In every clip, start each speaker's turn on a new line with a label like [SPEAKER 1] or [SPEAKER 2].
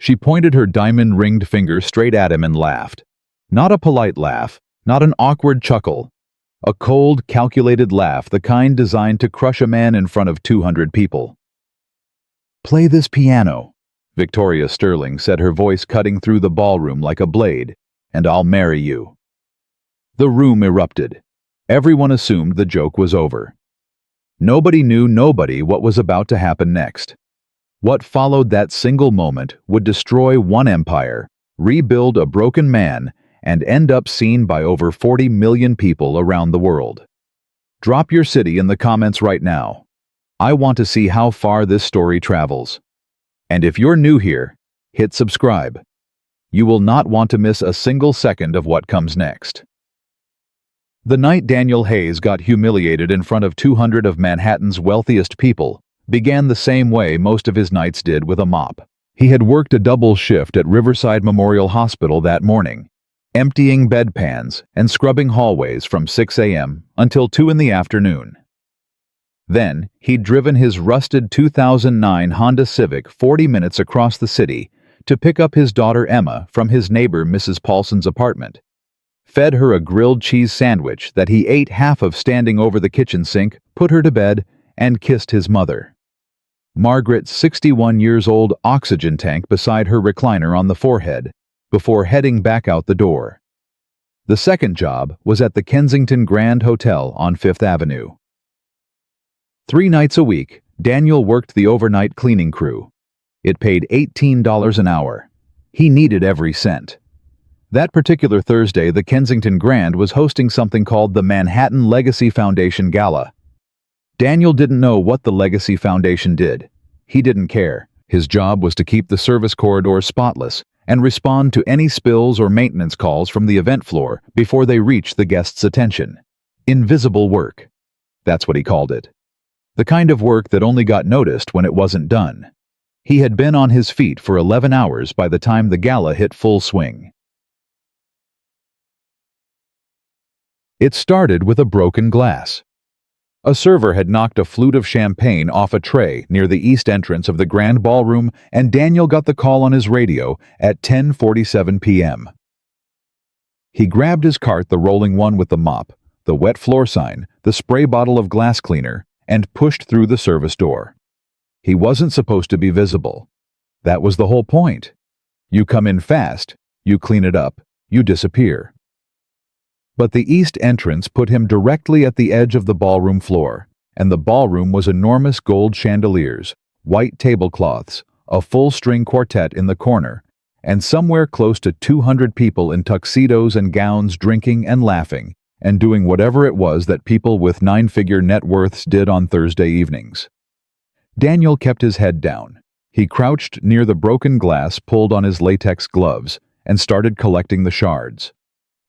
[SPEAKER 1] She pointed her diamond-ringed finger straight at him and laughed. Not a polite laugh, not an awkward chuckle. A cold, calculated laugh, the kind designed to crush a man in front of 200 people. "Play this piano," Victoria Sterling said, her voice cutting through the ballroom like a blade, "and I'll marry you." The room erupted. Everyone assumed the joke was over. Nobody knew what was about to happen next. What followed that single moment would destroy one empire, rebuild a broken man, and end up seen by over 40 million people around the world. Drop your city in the comments right now. I want to see how far this story travels. And if you're new here, hit subscribe. You will not want to miss a single second of what comes next. The night Daniel Hayes got humiliated in front of 200 of Manhattan's wealthiest people began the same way most of his nights did, with a mop. He had worked a double shift at Riverside Memorial Hospital that morning, emptying bedpans and scrubbing hallways from 6 a.m. until 2 in the afternoon. Then, he'd driven his rusted 2009 Honda Civic 40 minutes across the city to pick up his daughter Emma from his neighbor Mrs. Paulson's apartment, fed her a grilled cheese sandwich that he ate half of standing over the kitchen sink, put her to bed, and kissed his mother. Margaret's 61-years-old oxygen tank beside her recliner on the forehead, before heading back out the door. The second job was at the Kensington Grand Hotel on 5th Avenue. 3 nights a week, Daniel worked the overnight cleaning crew. It paid $18 an hour. He needed every cent. That particular Thursday, the Kensington Grand was hosting something called the Manhattan Legacy Foundation Gala. Daniel didn't know what the Legacy Foundation did. He didn't care. His job was to keep the service corridors spotless and respond to any spills or maintenance calls from the event floor before they reached the guests' attention. Invisible work. That's what he called it. The kind of work that only got noticed when it wasn't done. He had been on his feet for 11 hours by the time the gala hit full swing. It started with a broken glass. A server had knocked a flute of champagne off a tray near the east entrance of the grand ballroom, and Daniel got the call on his radio at 10:47 p.m. He grabbed his cart, the rolling one with the mop, the wet floor sign, the spray bottle of glass cleaner, and pushed through the service door. He wasn't supposed to be visible. That was the whole point. You come in fast, you clean it up, you disappear. But the east entrance put him directly at the edge of the ballroom floor, and the ballroom was enormous gold chandeliers, white tablecloths, a full-string quartet in the corner, and somewhere close to 200 people in tuxedos and gowns drinking and laughing, and doing whatever it was that people with 9-figure net worths did on Thursday evenings. Daniel kept his head down. He crouched near the broken glass, pulled on his latex gloves, and started collecting the shards.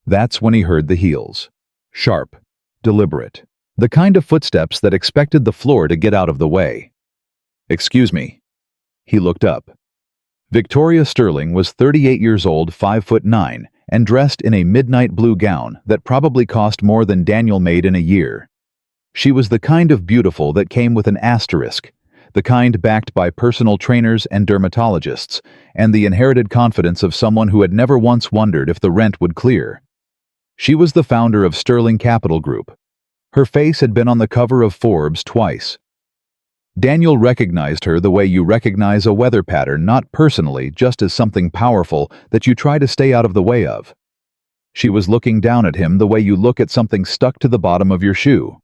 [SPEAKER 1] That's when he heard the heels. Sharp, deliberate. The kind of footsteps that expected the floor to get out of the way. "Excuse me." He looked up. Victoria Sterling was 38 years old, 5'9", and dressed in a midnight blue gown that probably cost more than Daniel made in a year. She was the kind of beautiful that came with an asterisk, the kind backed by personal trainers and dermatologists, and the inherited confidence of someone who had never once wondered if the rent would clear. She was the founder of Sterling Capital Group. Her face had been on the cover of Forbes twice. Daniel recognized her the way you recognize a weather pattern, not personally, just as something powerful that you try to stay out of the way of. She was looking down at him the way you look at something stuck to the bottom of your shoe.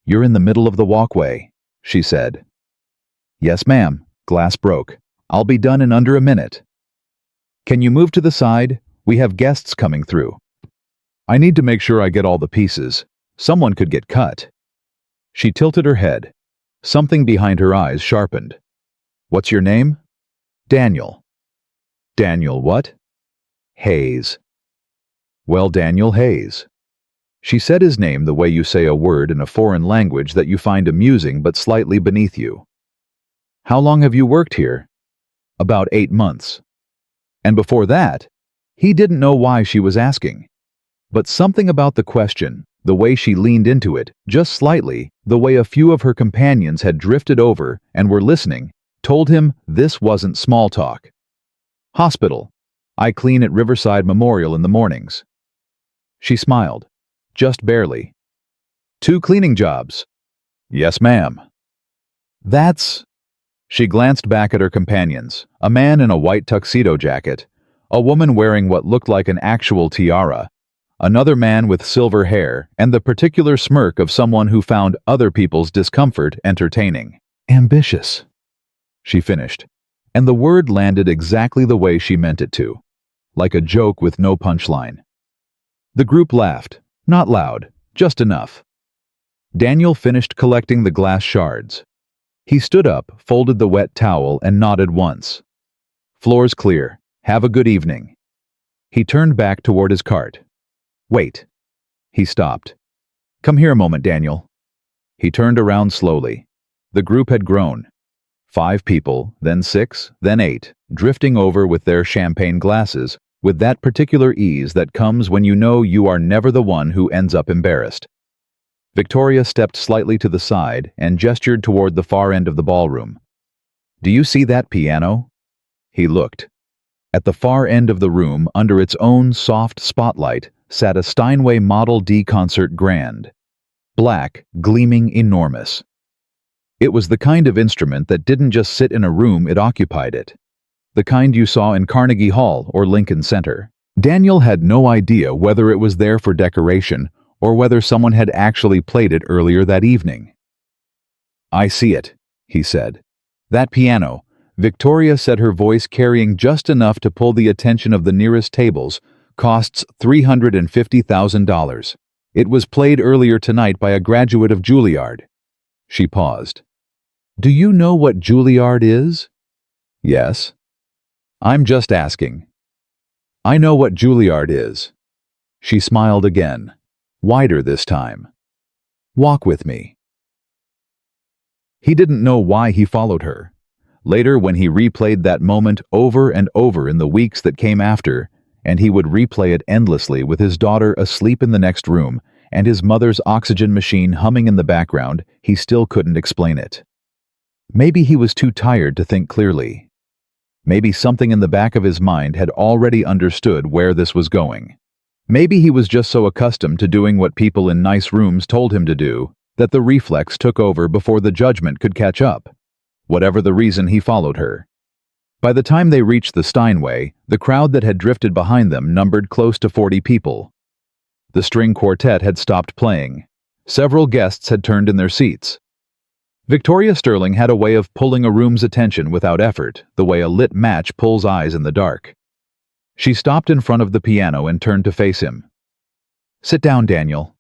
[SPEAKER 1] "You're in the middle of the walkway," she said. "Yes, ma'am. Glass broke. I'll be done in under a minute." "Can you move to the side? We have guests coming through. I need to make sure I get all the pieces. Someone could get cut." She tilted her head. Something behind her eyes sharpened. "What's your name?" "Daniel." "Daniel what?" "Hayes." "Well, Daniel Hayes." She said his name the way you say a word in a foreign language that you find amusing but slightly beneath you. "How long have you worked here?" "About 8 months." And before that, he didn't know why she was asking. But something about the question, the way she leaned into it, just slightly, the way a few of her companions had drifted over and were listening, told him this wasn't small talk. Hospital. I clean at Riverside Memorial in the mornings. She smiled. Just barely. 2 cleaning jobs. Yes, ma'am. That's... She glanced back at her companions, a man in a white tuxedo jacket, a woman wearing what looked like an actual tiara, another man with silver hair, and the particular smirk of someone who found other people's discomfort entertaining. Ambitious, she finished, and the word landed exactly the way she meant it to, like a joke with no punchline. The group laughed, not loud, just enough. Daniel finished collecting the glass shards. He stood up, folded the wet towel, and nodded once. Floor's clear. Have a good evening. He turned back toward his cart. Wait. He stopped. Come here a moment, Daniel. He turned around slowly. The group had grown. 5 people, then 6, then 8, drifting over with their champagne glasses, with that particular ease that comes when you know you are never the one who ends up embarrassed. Victoria stepped slightly to the side and gestured toward the far end of the ballroom. Do you see that piano? He looked. At the far end of the room, under its own soft spotlight, sat a Steinway Model D Concert Grand. Black, gleaming enormous. It was the kind of instrument that didn't just sit in a room, it occupied it. The kind you saw in Carnegie Hall or Lincoln Center. Daniel had no idea whether it was there for decoration or whether someone had actually played it earlier that evening. I see it, he said. That piano, Victoria said, her voice carrying just enough to pull the attention of the nearest tables, costs $350,000. It was played earlier tonight by a graduate of Juilliard. She paused. Do you know what Juilliard is? Yes. I'm just asking. I know what Juilliard is. She smiled again, wider this time. Walk with me. He didn't know why he followed her. Later, when he replayed that moment over and over in the weeks that came after, and he would replay it endlessly with his daughter asleep in the next room and his mother's oxygen machine humming in the background, he still couldn't explain it. Maybe he was too tired to think clearly. Maybe something in the back of his mind had already understood where this was going. Maybe he was just so accustomed to doing what people in nice rooms told him to do that the reflex took over before the judgment could catch up. Whatever the reason, he followed her. By the time they reached the Steinway, the crowd that had drifted behind them numbered close to 40 people. The string quartet had stopped playing. Several guests had turned in their seats. Victoria Sterling had a way of pulling a room's attention without effort, the way a lit match pulls eyes in the dark. She stopped in front of the piano and turned to face him. Sit down, Daniel.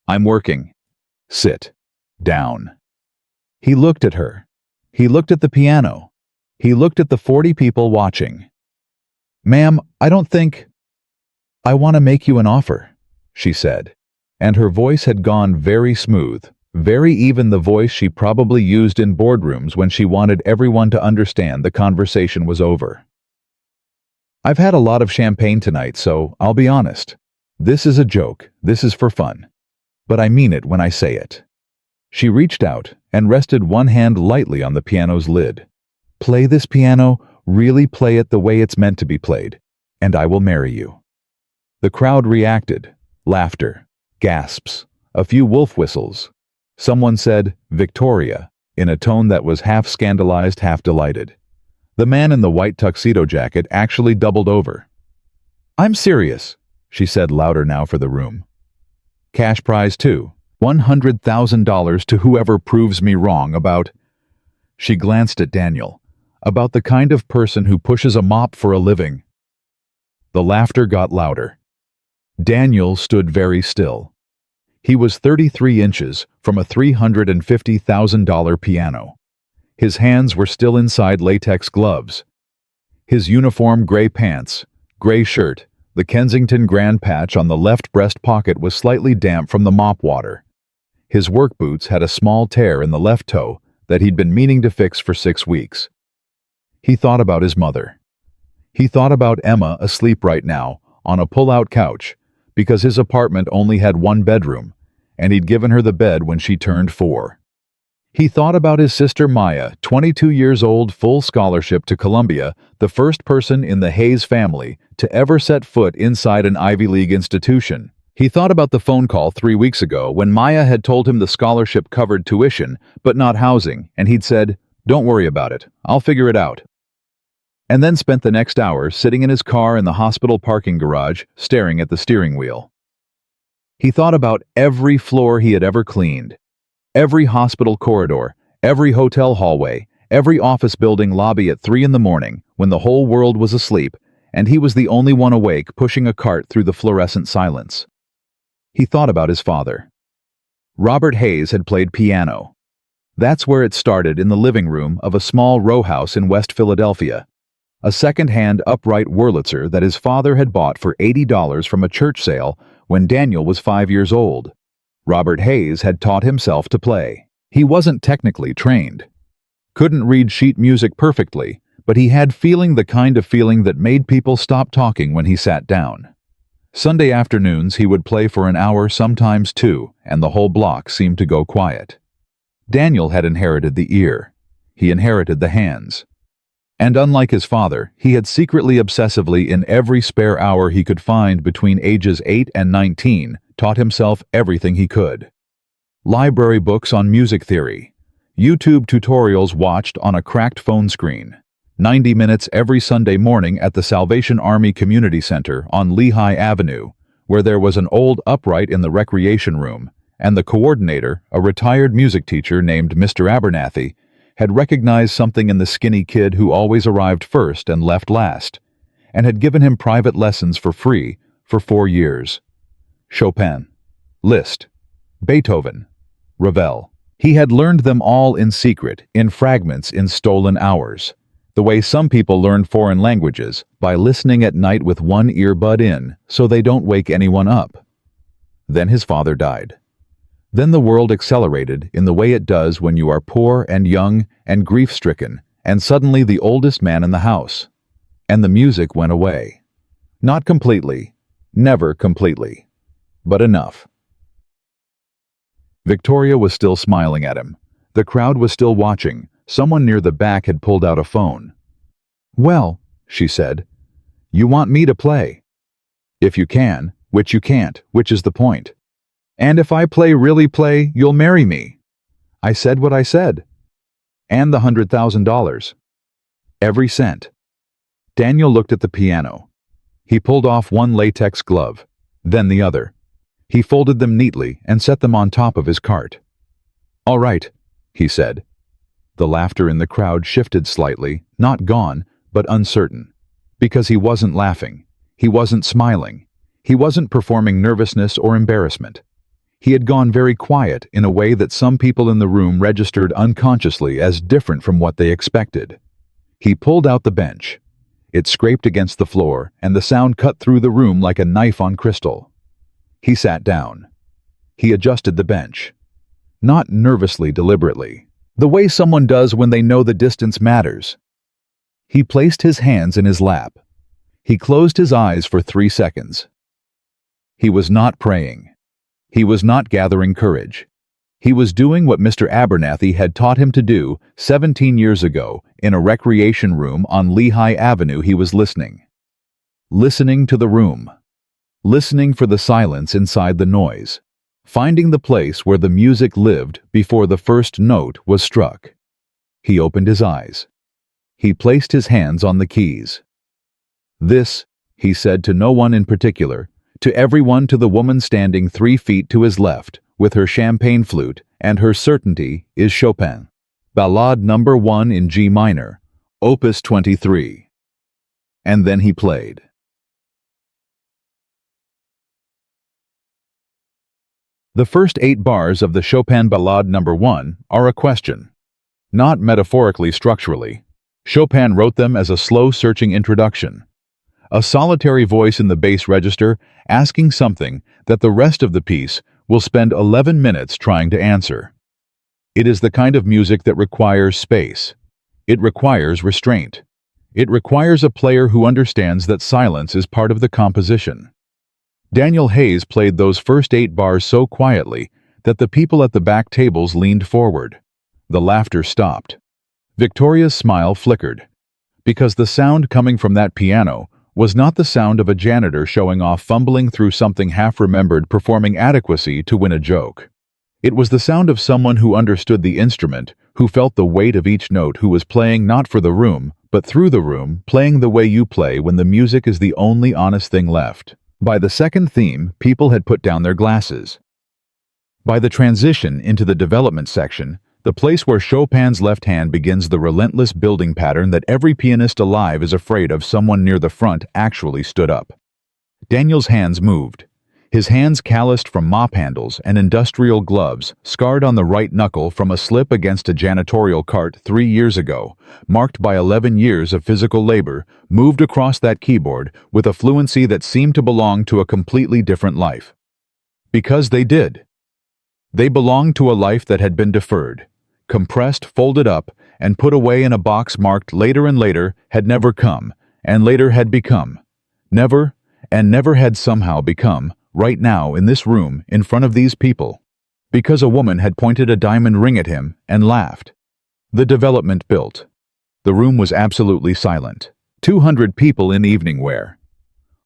[SPEAKER 1] I'm working. Sit. Down. He looked at her. He looked at the piano. He looked at the 40 people watching. Ma'am, I don't think... I want to make you an offer, she said, and her voice had gone very smooth, very even, the voice she probably used in boardrooms when she wanted everyone to understand the conversation was over. I've had a lot of champagne tonight, so I'll be honest. This is a joke, this is for fun. But I mean it when I say it. She reached out and rested one hand lightly on the piano's lid. Play this piano, really play it the way it's meant to be played, and I will marry you. The crowd reacted. Laughter, gasps, a few wolf whistles. Someone said, Victoria, in a tone that was half scandalized, half delighted. The man in the white tuxedo jacket actually doubled over. I'm serious, she said louder now for the room. Cash prize too, $100,000 to whoever proves me wrong about... She glanced at Daniel. About the kind of person who pushes a mop for a living. The laughter got louder. Daniel stood very still. He was 33 inches from a $350,000 piano. His hands were still inside latex gloves. His uniform gray pants, gray shirt, the Kensington Grand patch on the left breast pocket was slightly damp from the mop water. His work boots had a small tear in the left toe that he'd been meaning to fix for 6 weeks. He thought about his mother. He thought about Emma asleep right now on a pull-out couch because his apartment only had 1 bedroom, and he'd given her the bed when she turned 4. He thought about his sister Maya, 22 years old, full scholarship to Columbia, the first person in the Hayes family to ever set foot inside an Ivy League institution. He thought about the phone call 3 weeks ago when Maya had told him the scholarship covered tuition, but not housing, and he'd said, "Don't worry about it, I'll figure it out." And then spent the next hour sitting in his car in the hospital parking garage, staring at the steering wheel. He thought about every floor he had ever cleaned, every hospital corridor, every hotel hallway, every office building lobby at 3 in the morning when the whole world was asleep, and he was the only one awake pushing a cart through the fluorescent silence. He thought about his father. Robert Hayes had played piano. That's where it started, in the living room of a small row house in West Philadelphia. A second-hand upright Wurlitzer that his father had bought for $80 from a church sale when Daniel was 5 years old. Robert Hayes had taught himself to play. He wasn't technically trained. Couldn't read sheet music perfectly, but he had the kind of feeling that made people stop talking when he sat down. Sunday afternoons he would play for an hour, sometimes 2, and the whole block seemed to go quiet. Daniel had inherited the ear. He inherited the hands. And unlike his father, he had secretly, obsessively, in every spare hour he could find between ages 8 and 19, taught himself everything he could. Library books on music theory, YouTube tutorials watched on a cracked phone screen, 90 minutes every Sunday morning at the Salvation Army Community Center on Lehigh Avenue, where there was an old upright in the recreation room, and the coordinator, a retired music teacher named Mr. Abernathy, had recognized something in the skinny kid who always arrived first and left last, and had given him private lessons for free for 4 years. Chopin, Liszt, Beethoven, Ravel. He had learned them all in secret, in fragments, in stolen hours. The way some people learn foreign languages, by listening at night with one earbud in, so they don't wake anyone up. Then his father died. Then the world accelerated in the way it does when you are poor and young and grief-stricken, and suddenly the oldest man in the house. And the music went away. Not completely, never completely, but enough. Victoria was still smiling at him. The crowd was still watching. Someone near the back had pulled out a phone. "Well," she said, "you want me to play. If you can, which you can't, which is the point. And if I really play, you'll marry me." I said what I said. And the $100,000. Every cent. Daniel looked at the piano. He pulled off one latex glove, then the other. He folded them neatly and set them on top of his cart. "All right," he said. The laughter in the crowd shifted slightly, not gone, but uncertain. Because he wasn't laughing. He wasn't smiling. He wasn't performing nervousness or embarrassment. He had gone very quiet in a way that some people in the room registered unconsciously as different from what they expected. He pulled out the bench. It scraped against the floor, and the sound cut through the room like a knife on crystal. He sat down. He adjusted the bench. Not nervously, deliberately. The way someone does when they know the distance matters. He placed his hands in his lap. He closed his eyes for 3 seconds. He was not praying. He was not gathering courage. He was doing what Mr. Abernathy had taught him to do 17 years ago in a recreation room on Lehigh Avenue. He was listening. Listening to the room. Listening for the silence inside the noise. Finding the place where the music lived before the first note was struck. He opened his eyes. He placed his hands on the keys. "This," he said to no one in particular, to everyone, to the woman standing 3 feet to his left, with her champagne flute and her certainty, "is Chopin. Ballade No. 1 in G minor, Opus 23. And then he played. The first 8 bars of the Chopin Ballade No. 1 are a question. Not metaphorically, structurally. Chopin wrote them as a slow-searching introduction. A solitary voice in the bass register asking something that the rest of the piece will spend 11 minutes trying to answer. It is the kind of music that requires space. It requires restraint. It requires a player who understands that silence is part of the composition. Daniel Hayes played those first 8 bars so quietly that the people at the back tables leaned forward. The laughter stopped. Victoria's smile flickered, because the sound coming from that piano was not the sound of a janitor showing off, fumbling through something half-remembered, performing adequacy to win a joke. It was the sound of someone who understood the instrument, who felt the weight of each note, who was playing not for the room, but through the room, playing the way you play when the music is the only honest thing left. By the second theme, people had put down their glasses. By the transition into the development section, the place where Chopin's left hand begins the relentless building pattern that every pianist alive is afraid of, someone near the front actually stood up. Daniel's hands moved. His hands calloused from mop handles and industrial gloves, scarred on the right knuckle from a slip against a janitorial cart 3 years ago, marked by 11 years of physical labor, moved across that keyboard with a fluency that seemed to belong to a completely different life. Because they did. They belonged to a life that had been deferred, compressed, folded up, and put away in a box marked later, and later had never come, and later had become. Never, and never had somehow become, right now in this room, in front of these people. Because a woman had pointed a diamond ring at him and laughed. The development built. The room was absolutely silent. 200 people in evening wear,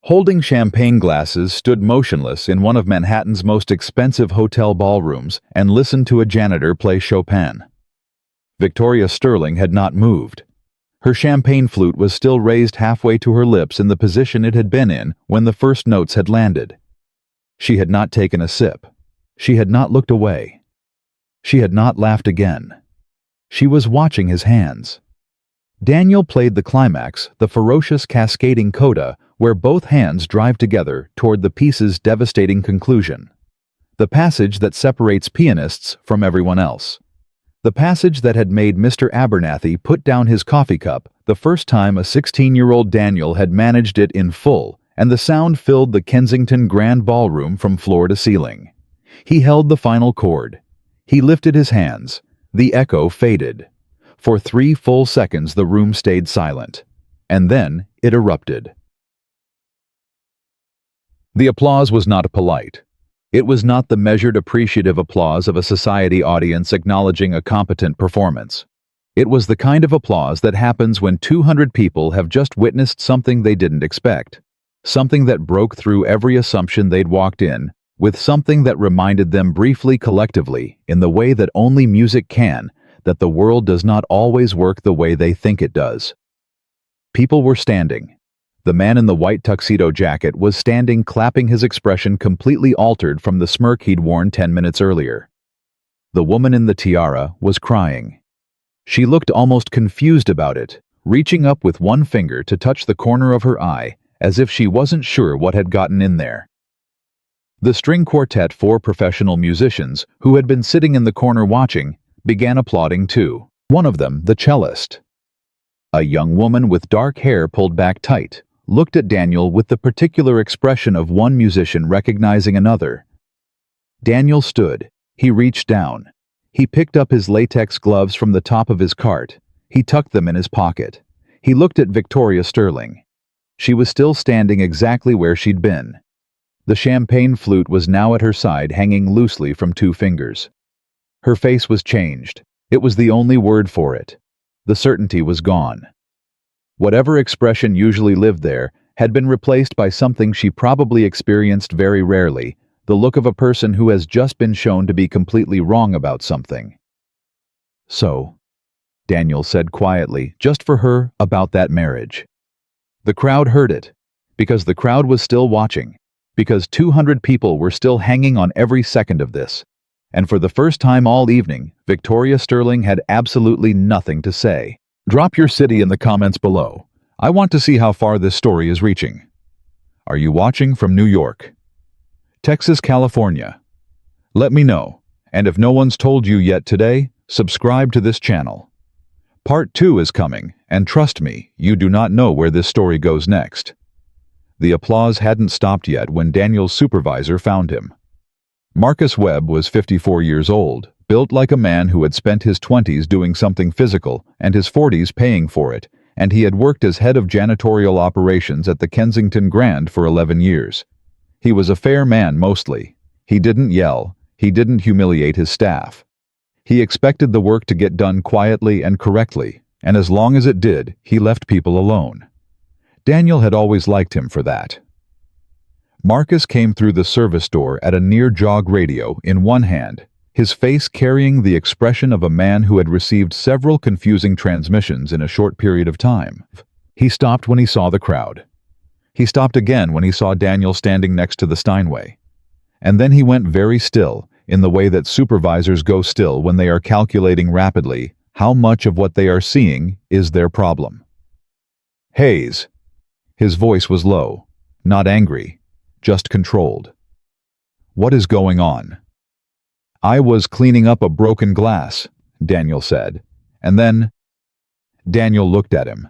[SPEAKER 1] holding champagne glasses, stood motionless in one of Manhattan's most expensive hotel ballrooms and listened to a janitor play Chopin. Victoria Sterling had not moved. Her champagne flute was still raised halfway to her lips in the position it had been in when the first notes had landed. She had not taken a sip. She had not looked away. She had not laughed again. She was watching his hands. Daniel played the climax, the ferocious cascading coda, where both hands drive together toward the piece's devastating conclusion. The passage that separates pianists from everyone else. The passage that had made Mr. Abernathy put down his coffee cup the first time a 16-year-old Daniel had managed it in full, and the sound filled the Kensington Grand Ballroom from floor to ceiling. He held the final chord. He lifted his hands. The echo faded. For 3 full seconds the room stayed silent. And then it erupted. The applause was not polite. It was not the measured, appreciative applause of a society audience acknowledging a competent performance. It was the kind of applause that happens when 200 people have just witnessed something they didn't expect. Something that broke through every assumption they'd walked in, with something that reminded them briefly, collectively, in the way that only music can, that the world does not always work the way they think it does. People were standing. The man in the white tuxedo jacket was standing, clapping, his expression completely altered from the smirk he'd worn 10 minutes earlier. The woman in the tiara was crying. She looked almost confused about it, reaching up with one finger to touch the corner of her eye, as if she wasn't sure what had gotten in there. The string quartet, 4 professional musicians, who had been sitting in the corner watching, began applauding too. One of them, the cellist, a young woman with dark hair pulled back tight, looked at Daniel with the particular expression of one musician recognizing another. Daniel stood. He reached down. He picked up his latex gloves from the top of his cart. He tucked them in his pocket. He looked at Victoria Sterling. She was still standing exactly where she'd been. The champagne flute was now at her side, hanging loosely from 2 fingers. Her face was changed. It was the only word for it. The certainty was gone. Whatever expression usually lived there had been replaced by something she probably experienced very rarely, the look of a person who has just been shown to be completely wrong about something. "So," Daniel said quietly, just for her, about that marriage. The crowd heard it, because the crowd was still watching, because 200 people were still hanging on every second of this. And for the first time all evening, Victoria Sterling had absolutely nothing to say. Drop your city in the comments below. I want to see how far this story is reaching. Are you watching from New York? Texas, California? Let me know. And if no one's told you yet today, subscribe to this channel. Part 2 is coming, and trust me, you do not know where this story goes next. The applause hadn't stopped yet when Daniel's supervisor found him. Marcus Webb was 54 years old, built like a man who had spent his 20s doing something physical and his 40s paying for it, and he had worked as head of janitorial operations at the Kensington Grand for 11 years. He was a fair man mostly. He didn't yell. He didn't humiliate his staff. He expected the work to get done quietly and correctly, and as long as it did, he left people alone. Daniel had always liked him for that. Marcus came through the service door at a near-jog radio in one hand, his face carrying the expression of a man who had received several confusing transmissions in a short period of time. He stopped when he saw the crowd. He stopped again when he saw Daniel standing next to the Steinway. And then he went very still, in the way that supervisors go still when they are calculating rapidly how much of what they are seeing is their problem. Hayes. His voice was low, not angry, just controlled. What is going on? I was cleaning up a broken glass, Daniel said. And then... Daniel looked at him.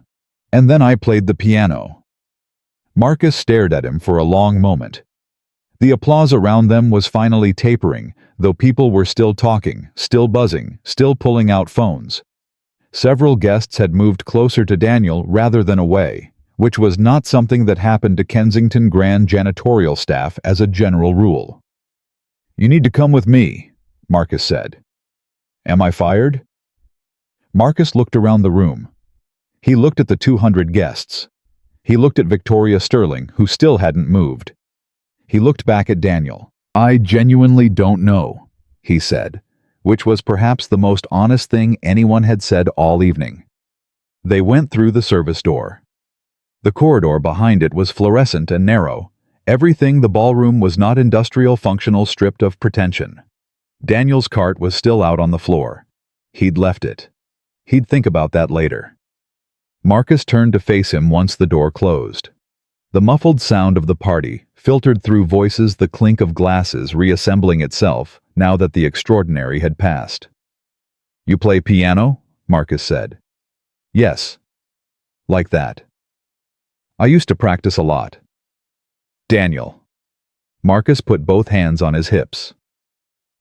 [SPEAKER 1] And then I played the piano. Marcus stared at him for a long moment. The applause around them was finally tapering, though people were still talking, still buzzing, still pulling out phones. Several guests had moved closer to Daniel rather than away, which was not something that happened to Kensington Grand janitorial staff as a general rule. You need to come with me, Marcus said. Am I fired? Marcus looked around the room. He looked at the 200 guests. He looked at Victoria Sterling, who still hadn't moved. He looked back at Daniel. I genuinely don't know, he said, which was perhaps the most honest thing anyone had said all evening. They went through the service door. The corridor behind it was fluorescent and narrow. Everything the ballroom was not industrial functional, stripped of pretension. Daniel's cart was still out on the floor. He'd left it. He'd think about that later. Marcus turned to face him once the door closed. The muffled sound of the party filtered through voices, the clink of glasses reassembling itself now that the extraordinary had passed. You play piano? Marcus said. Yes. Like that. I used to practice a lot. Daniel. Marcus put both hands on his hips.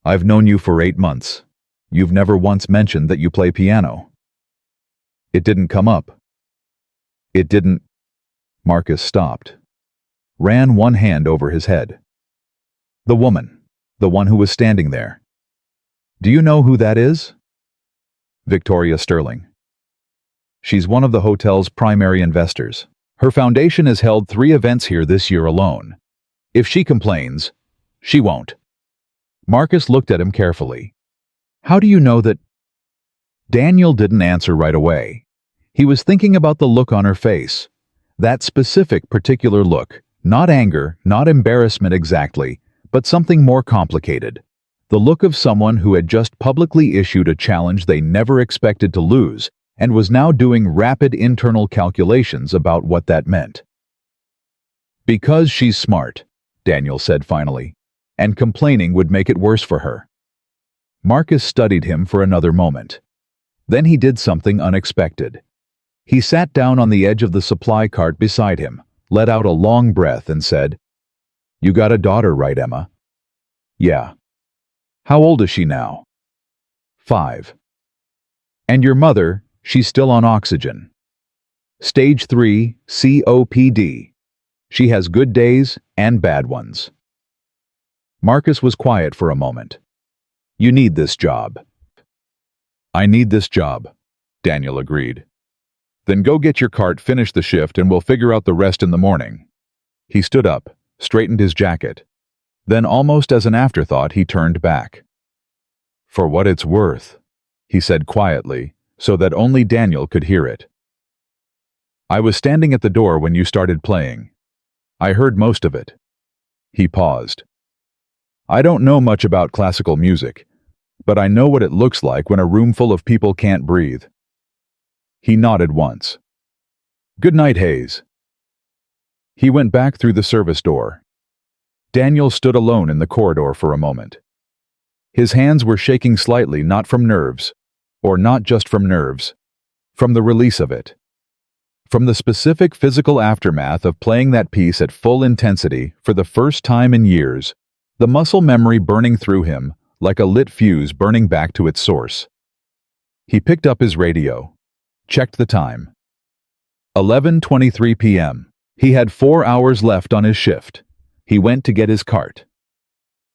[SPEAKER 1] I've known you for 8 months. You've never once mentioned that you play piano. It didn't come up. It didn't... Marcus stopped. Ran one hand over his head. The woman. The one who was standing there. Do you know who that is? Victoria Sterling. She's one of the hotel's primary investors. Her foundation has held 3 events here this year alone. If she complains, she won't. Marcus looked at him carefully. How do you know that... Daniel didn't answer right away. He was thinking about the look on her face. That specific particular look, not anger, not embarrassment exactly, but something more complicated. The look of someone who had just publicly issued a challenge they never expected to lose and was now doing rapid internal calculations about what that meant. Because she's smart, Daniel said finally, and complaining would make it worse for her. Marcus studied him for another moment. Then he did something unexpected. He sat down on the edge of the supply cart beside him, let out a long breath and said, You got a daughter, right, Emma? Yeah. How old is she now? 5. And your mother, she's still on oxygen. Stage 3, COPD. She has good days and bad ones. Marcus was quiet for a moment. You need this job. I need this job, Daniel agreed. Then go get your cart, finish the shift, and we'll figure out the rest in the morning. He stood up, straightened his jacket. Then, almost as an afterthought, he turned back. For what it's worth, he said quietly, so that only Daniel could hear it. I was standing at the door when you started playing. I heard most of it. He paused. I don't know much about classical music, but I know what it looks like when a room full of people can't breathe. He nodded once. Good night, Hayes. He went back through the service door. Daniel stood alone in the corridor for a moment. His hands were shaking slightly, not from nerves, or not just from nerves, from the release of it. From the specific physical aftermath of playing that piece at full intensity for the first time in years, the muscle memory burning through him like a lit fuse burning back to its source. He picked up his radio. Checked the time. 11:23 p.m. He had 4 hours left on his shift. He went to get his cart.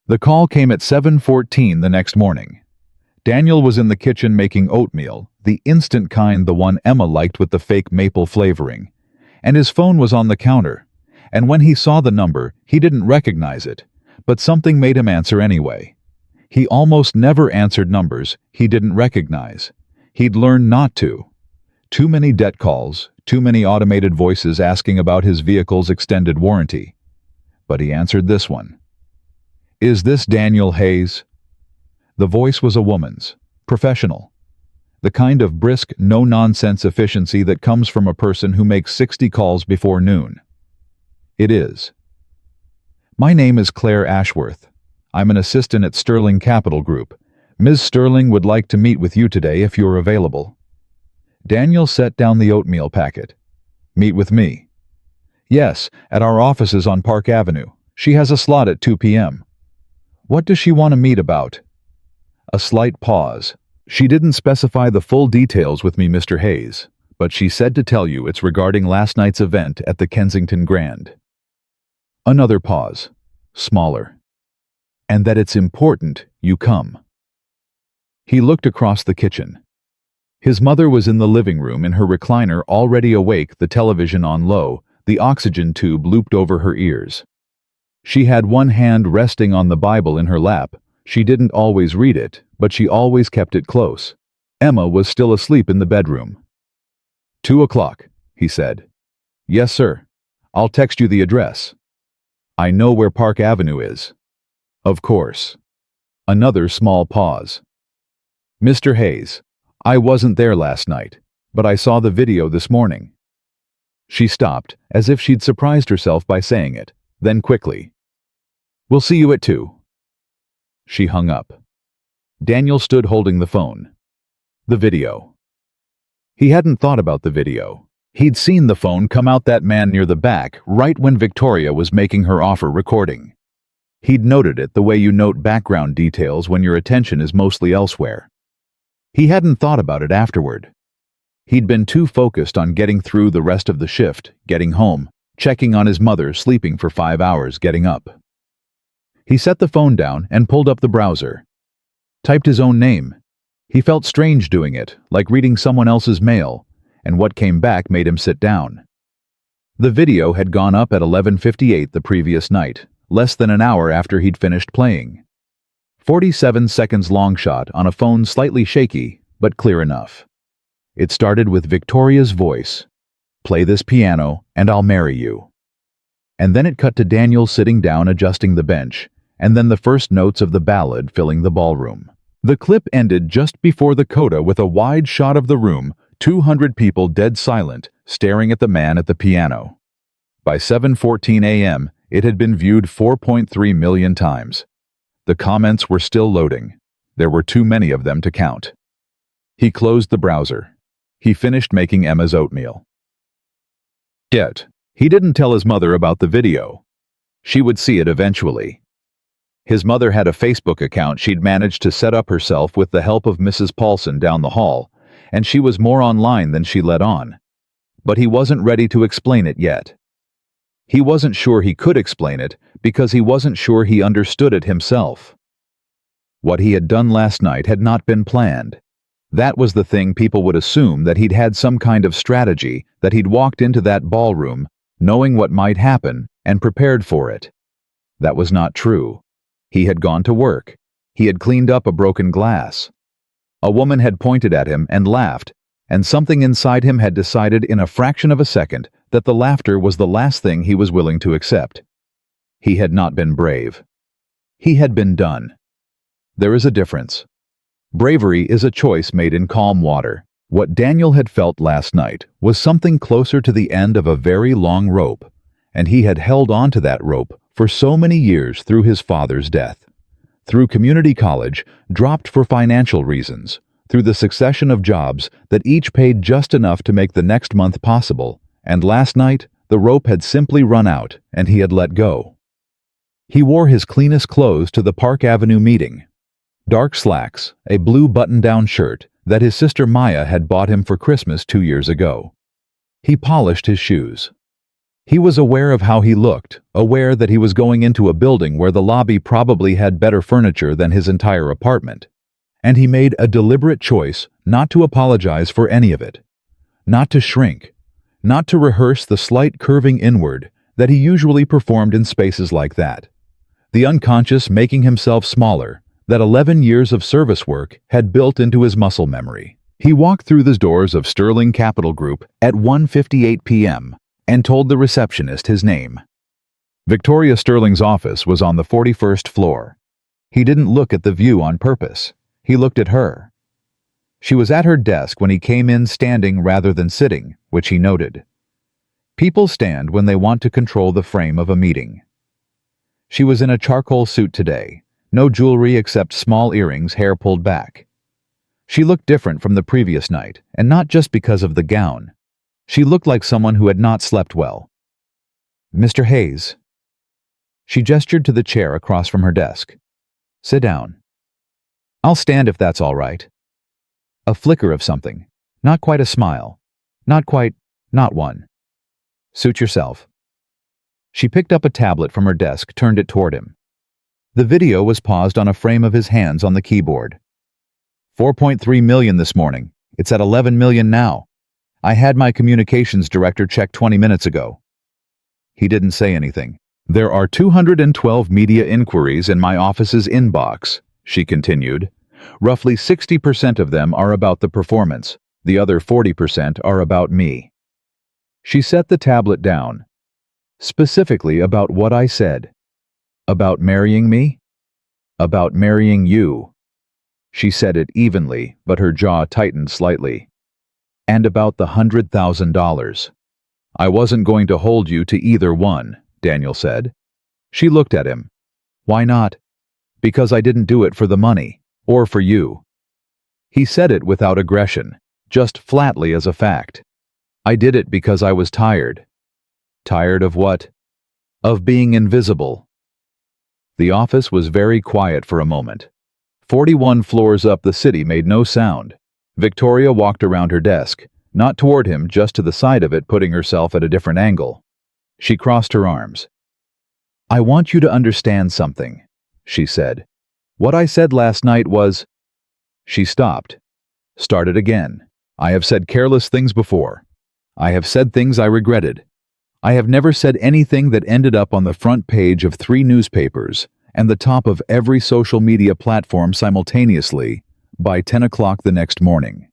[SPEAKER 1] The call came at 7:14 the next morning. Daniel was in the kitchen making oatmeal, the instant kind, the one Emma liked with the fake maple flavoring. And his phone was on the counter. And when he saw the number, he didn't recognize it, but something made him answer anyway. He almost never answered numbers he didn't recognize. He'd learned not to. Too many debt calls, too many automated voices asking about his vehicle's extended warranty. But he answered this one. "Is this Daniel Hayes?" The voice was a woman's, professional. The kind of brisk, no-nonsense efficiency that comes from a person who makes 60 calls before noon. "It is." "My name is Claire Ashworth. I'm an assistant at Sterling Capital Group. Ms. Sterling would like to meet with you today if you're available." Daniel set down the oatmeal packet. "Meet with me?" "Yes, at our offices on Park Avenue. She has a slot at 2 p.m. "What does she want to meet about?" A slight pause. "She didn't specify the full details with me, Mr. Hayes, but she said to tell you it's regarding last night's event at the Kensington Grand." Another pause, smaller. "And that it's important you come." He looked across the kitchen. His mother was in the living room in her recliner, already awake, the television on low, the oxygen tube looped over her ears. She had one hand resting on the Bible in her lap. She didn't always read it, but she always kept it close. Emma was still asleep in the bedroom. 2 o'clock, he said. "Yes, sir. I'll text you the address." "I know where Park Avenue is." "Of course." Another small pause. "Mr. Hayes, I wasn't there last night, but I saw the video this morning." She stopped, as if she'd surprised herself by saying it, then quickly. "We'll see you at 2. She hung up. Daniel stood holding the phone. The video. He hadn't thought about the video. He'd seen the phone come out that man near the back right when Victoria was making her offer recording. He'd noted it the way you note background details when your attention is mostly elsewhere. He hadn't thought about it afterward. He'd been too focused on getting through the rest of the shift, getting home, checking on his mother sleeping for 5 hours, getting up. He set the phone down and pulled up the browser. Typed his own name. He felt strange doing it, like reading someone else's mail, and what came back made him sit down. The video had gone up at 11:58 the previous night, less than an hour after he'd finished playing. 47 seconds long shot on a phone slightly shaky, but clear enough. It started with Victoria's voice. "Play this piano, and I'll marry you." And then it cut to Daniel sitting down adjusting the bench, and then the first notes of the ballad filling the ballroom. The clip ended just before the coda with a wide shot of the room, 200 people dead silent, staring at the man at the piano. By 7:14 a.m., it had been viewed 4.3 million times. The comments were still loading. There were too many of them to count. He closed the browser. He finished making Emma's oatmeal. Yet, he didn't tell his mother about the video. She would see it eventually. His mother had a Facebook account she'd managed to set up herself with the help of Mrs. Paulson down the hall, and she was more online than she let on. But he wasn't ready to explain it yet. He wasn't sure he could explain it because he wasn't sure he understood it himself. What he had done last night had not been planned. That was the thing people would assume, that he'd had some kind of strategy, that he'd walked into that ballroom, knowing what might happen, and prepared for it. That was not true. He had gone to work. He had cleaned up a broken glass. A woman had pointed at him and laughed, and something inside him had decided in a fraction of a second that the laughter was the last thing he was willing to accept. He had not been brave. He had been done. There is a difference. Bravery is a choice made in calm water. What Daniel had felt last night was something closer to the end of a very long rope, and he had held on to that rope for so many years through his father's death, through community college, dropped for financial reasons, through the succession of jobs that each paid just enough to make the next month possible, and last night the rope had simply run out and he had let go. He wore his cleanest clothes to the Park Avenue meeting. Dark slacks, a blue button-down shirt that his sister Maya had bought him for Christmas 2 years ago. He polished his shoes. He was aware of how he looked, aware that he was going into a building where the lobby probably had better furniture than his entire apartment. And he made a deliberate choice not to apologize for any of it, not to shrink, not to rehearse the slight curving inward that he usually performed in spaces like that. The unconscious making himself smaller that 11 years of service work had built into his muscle memory. He walked through the doors of Sterling Capital Group at 1:58 p.m. and told the receptionist his name. Victoria Sterling's office was on the 41st floor. He didn't look at the view on purpose. He looked at her. She was at her desk when he came in, standing rather than sitting, which he noted. People stand when they want to control the frame of a meeting. She was in a charcoal suit today, no jewelry except small earrings, hair pulled back. She looked different from the previous night, and not just because of the gown. She looked like someone who had not slept well. "Mr. Hayes." She gestured to the chair across from her desk. "Sit down." "I'll stand if that's all right." A flicker of something. Not quite a smile. Not one. "Suit yourself." She picked up a tablet from her desk, turned it toward him. The video was paused on a frame of his hands on the keyboard. 4.3 million this morning. It's at 11 million now. I had my communications director check 20 minutes ago. He didn't say anything. "There are 212 media inquiries in my office's inbox," she continued. "Roughly 60% of them are about the performance. The other 40% are about me." She set the tablet down. "Specifically about what I said. About marrying me? About marrying you." She said it evenly, but her jaw tightened slightly. "And about the $100,000. I wasn't going to hold you to either one," Daniel said. She looked at him. "Why not?" "Because I didn't do it for the money, or for you." He said it without aggression, just flatly as a fact. "I did it because I was tired." "Tired of what?" "Of being invisible." The office was very quiet for a moment. 41 floors up the city made no sound. Victoria walked around her desk, not toward him, just to the side of it, putting herself at a different angle. She crossed her arms. "I want you to understand something," she said. "What I said last night was—" She stopped. Started again. "I have said careless things before. I have said things I regretted. I have never said anything that ended up on the front page of 3 newspapers and the top of every social media platform simultaneously by 10 o'clock the next morning.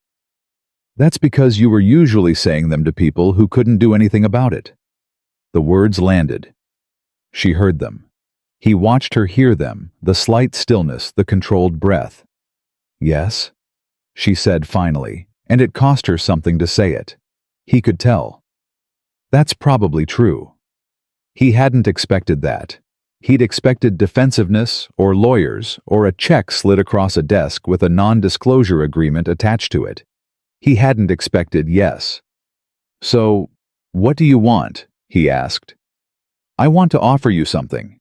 [SPEAKER 1] That's because you were usually saying them to people who couldn't do anything about it." The words landed. She heard them. He watched her hear them, the slight stillness, the controlled breath. "Yes," she said finally, and it cost her something to say it. He could tell. That's probably true. He hadn't expected that. He'd expected defensiveness, or lawyers, or a check slid across a desk with a non-disclosure agreement attached to it. He hadn't expected yes. "So, what do you want?" he asked. "I want to offer you something."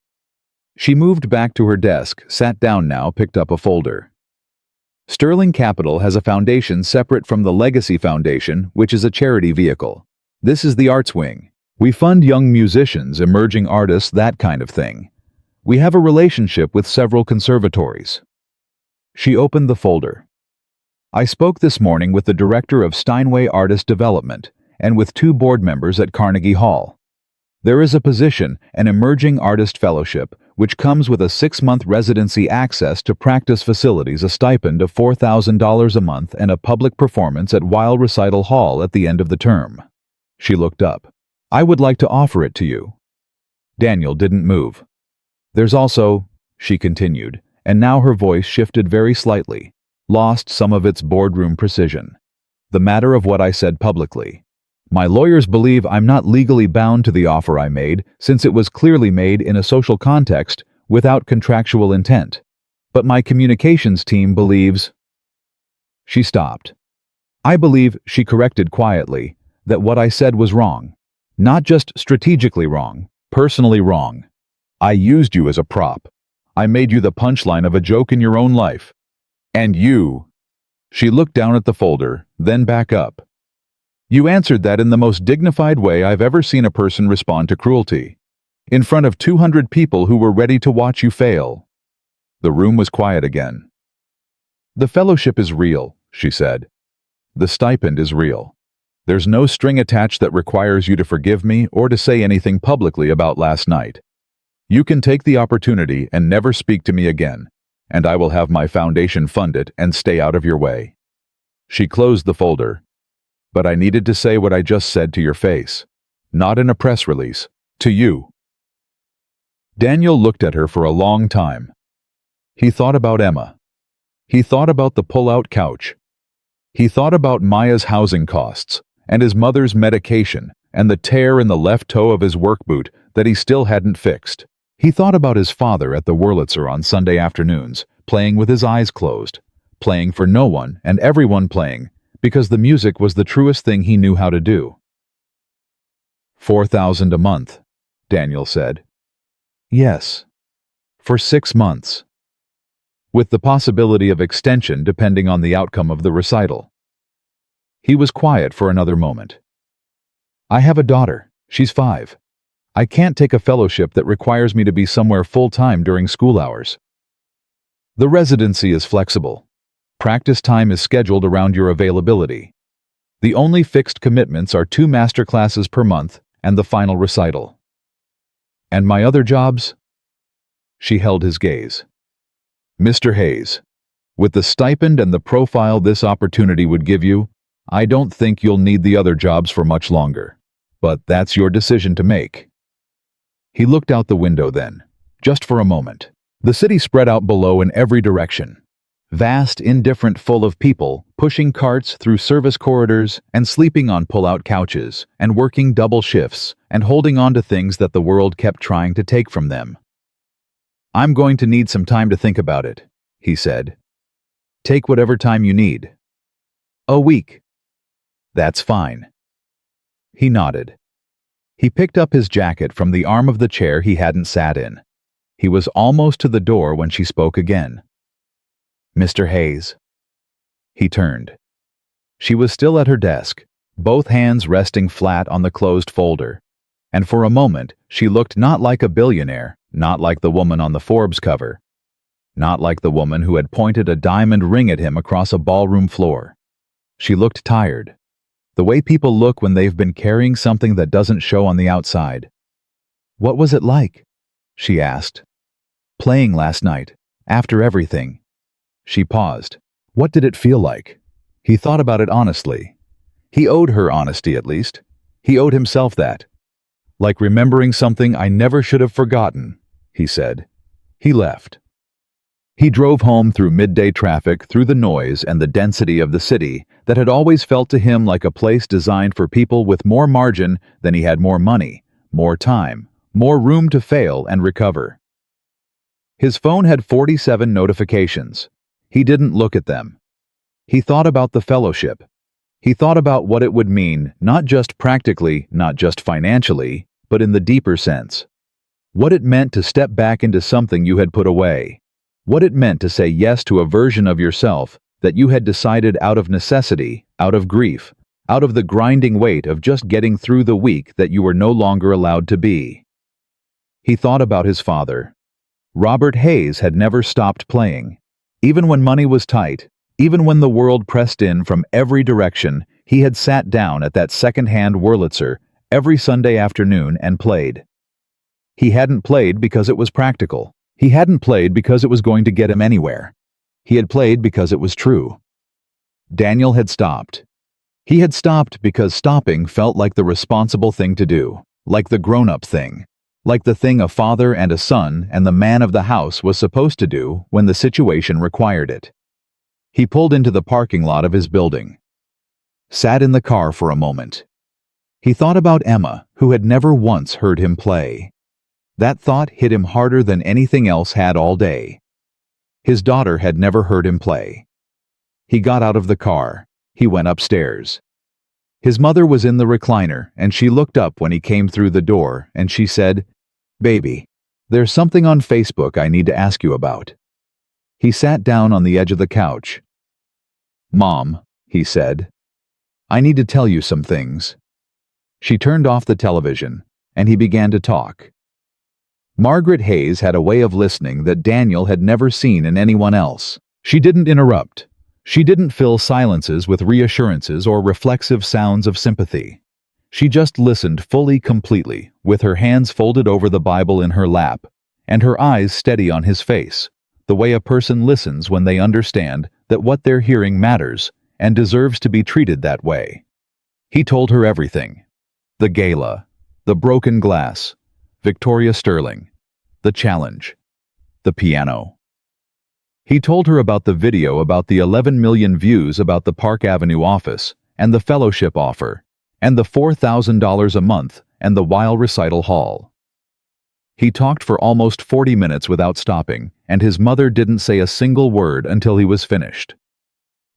[SPEAKER 1] She moved back to her desk, sat down now, picked up a folder. Sterling Capital has a foundation separate from the Legacy Foundation, which is a charity vehicle. This is the arts wing. We fund young musicians, emerging artists, that kind of thing. We have a relationship with several conservatories. She opened the folder. "I spoke this morning with the director of Steinway Artist Development and with 2 board members at Carnegie Hall. There is a position, an Emerging Artist Fellowship, which comes with a 6-month residency, access to practice facilities, a stipend of $4,000 a month, and a public performance at Weil Recital Hall at the end of the term." She looked up. "I would like to offer it to you." Daniel didn't move. "There's also," she continued, and now her voice shifted very slightly, lost some of its boardroom precision. "The matter of what I said publicly. My lawyers believe I'm not legally bound to the offer I made, since it was clearly made in a social context without contractual intent. But my communications team believes—" She stopped. "I believe," she corrected quietly, "that what I said was wrong. Not just strategically wrong, personally wrong. I used you as a prop. I made you the punchline of a joke in your own life. And you—" She looked down at the folder, then back up. "You answered that in the most dignified way I've ever seen a person respond to cruelty. In front of 200 people who were ready to watch you fail." The room was quiet again. "The fellowship is real," she said. "The stipend is real. There's no string attached that requires you to forgive me or to say anything publicly about last night. You can take the opportunity and never speak to me again, and I will have my foundation fund it and stay out of your way." She closed the folder. "But I needed to say what I just said to your face. Not in a press release. To you." Daniel looked at her for a long time. He thought about Emma. He thought about the pull-out couch. He thought about Maya's housing costs, and his mother's medication, and the tear in the left toe of his work boot that he still hadn't fixed. He thought about his father at the Wurlitzer on Sunday afternoons, playing with his eyes closed, playing for no one and everyone playing, because the music was the truest thing he knew how to do. $4,000 a month, Daniel said. Yes, for 6 months. With the possibility of extension depending on the outcome of the recital. He was quiet for another moment. "I have a daughter. She's 5. I can't take a fellowship that requires me to be somewhere full-time during school hours." "The residency is flexible. Practice time is scheduled around your availability. The only fixed commitments are 2 master classes per month and the final recital." "And my other jobs?" She held his gaze. "Mr. Hayes, with the stipend and the profile this opportunity would give you, I don't think you'll need the other jobs for much longer. But that's your decision to make." He looked out the window then, just for a moment. The city spread out below in every direction. Vast, indifferent, full of people, pushing carts through service corridors and sleeping on pull-out couches and working double shifts and holding on to things that the world kept trying to take from them. "I'm going to need some time to think about it," he said. "Take whatever time you need." "A week." "That's fine." He nodded. He picked up his jacket from the arm of the chair he hadn't sat in. He was almost to the door when she spoke again. "Mr. Hayes." He turned. She was still at her desk, both hands resting flat on the closed folder, and for a moment she looked not like a billionaire, not like the woman on the Forbes cover, not like the woman who had pointed a diamond ring at him across a ballroom floor. She looked tired, the way people look when they've been carrying something that doesn't show on the outside. "What was it like?" she asked. "Playing last night, after everything." She paused. What did it feel like? He thought about it honestly. He owed her honesty, at least. He owed himself that. "Like remembering something I never should have forgotten," he said. He left. He drove home through midday traffic, through the noise and the density of the city that had always felt to him like a place designed for people with more margin than he had more money, more time, more room to fail and recover. His phone had 47 notifications. He didn't look at them. He thought about the fellowship. He thought about what it would mean, not just practically, not just financially, but in the deeper sense. What it meant to step back into something you had put away. What it meant to say yes to a version of yourself that you had decided out of necessity, out of grief, out of the grinding weight of just getting through the week that you were no longer allowed to be. He thought about his father. Robert Hayes had never stopped playing. Even when money was tight, even when the world pressed in from every direction, he had sat down at that second-hand Wurlitzer every Sunday afternoon and played. He hadn't played because it was practical. He hadn't played because it was going to get him anywhere. He had played because it was true. Daniel had stopped. He had stopped because stopping felt like the responsible thing to do, like the grown-up thing, like the thing a father and a son and the man of the house was supposed to do when the situation required it. He pulled into the parking lot of his building. Sat in the car for a moment. He thought about Emma, who had never once heard him play. That thought hit him harder than anything else had all day. His daughter had never heard him play. He got out of the car. He went upstairs. His mother was in the recliner, and she looked up when he came through the door, and she said, "Baby, there's something on Facebook I need to ask you about." He sat down on the edge of the couch. "Mom," he said, "I need to tell you some things." She turned off the television, and he began to talk. Margaret Hayes had a way of listening that Daniel had never seen in anyone else. She didn't interrupt. She didn't fill silences with reassurances or reflexive sounds of sympathy. She just listened fully, completely, with her hands folded over the Bible in her lap, and her eyes steady on his face, the way a person listens when they understand that what they're hearing matters and deserves to be treated that way. He told her everything. The gala, the broken glass, Victoria Sterling, the challenge, the piano. He told her about the video about the 11 million views about the Park Avenue office and the fellowship offer and the $4,000 a month and the Weil recital hall. He talked for almost 40 minutes without stopping, and his mother didn't say a single word until he was finished.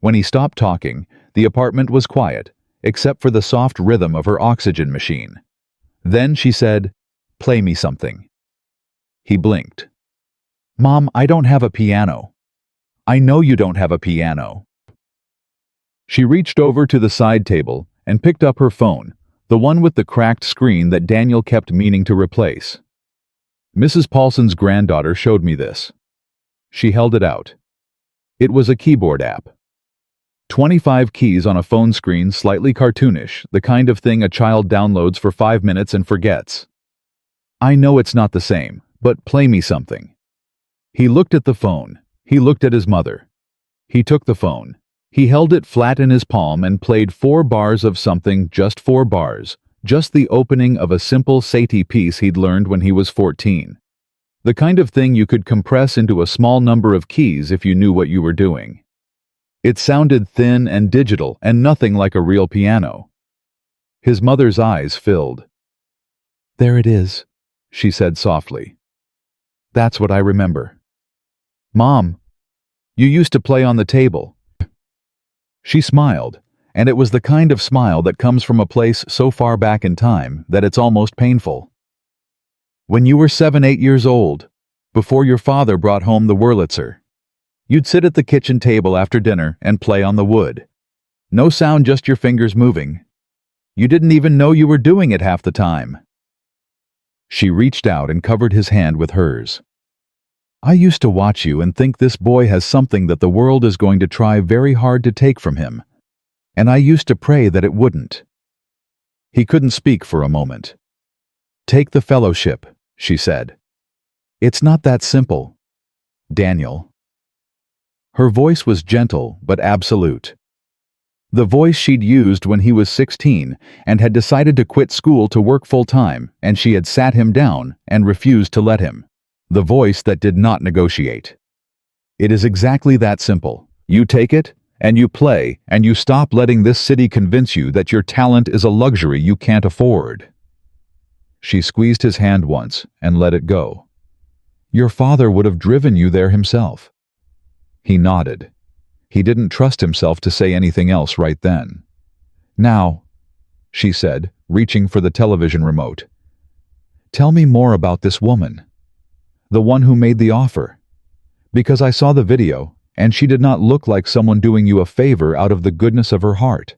[SPEAKER 1] When he stopped talking, the apartment was quiet, except for the soft rhythm of her oxygen machine. Then she said, "Play me something." He blinked. "Mom, I don't have a piano." "I know you don't have a piano." She reached over to the side table and picked up her phone, the one with the cracked screen that Daniel kept meaning to replace. "Mrs. Paulson's granddaughter showed me this." She held it out. It was a keyboard app. 25 keys on a phone screen, slightly cartoonish, the kind of thing a child downloads for 5 minutes and forgets. "I know it's not the same, but play me something." He looked at the phone. He looked at his mother. He took the phone. He held it flat in his palm and played 4 bars of something, just 4 bars, just the opening of a simple Satie piece he'd learned when he was 14. The kind of thing you could compress into a small number of keys if you knew what you were doing. It sounded thin and digital and nothing like a real piano. His mother's eyes filled. "There it is," she said softly. "That's what I remember." "Mom, you used to play on the table." She smiled, and it was the kind of smile that comes from a place so far back in time that it's almost painful. "When you were 7, 8 years old, before your father brought home the Wurlitzer. You'd sit at the kitchen table after dinner and play on the wood. No sound, just your fingers moving. You didn't even know you were doing it half the time." She reached out and covered his hand with hers. "I used to watch you and think this boy has something that the world is going to try very hard to take from him. And I used to pray that it wouldn't." He couldn't speak for a moment. "Take the fellowship," she said. "It's not that simple, Daniel." Her voice was gentle but absolute. The voice she'd used when he was 16 and had decided to quit school to work full-time, and she had sat him down and refused to let him. The voice that did not negotiate. "It is exactly that simple. You take it, and you play, and you stop letting this city convince you that your talent is a luxury you can't afford." She squeezed his hand once and let it go. "Your father would have driven you there himself." He nodded. He didn't trust himself to say anything else right then. "Now," she said, reaching for the television remote, "tell me more about this woman. The one who made the offer. Because I saw the video, and she did not look like someone doing you a favor out of the goodness of her heart."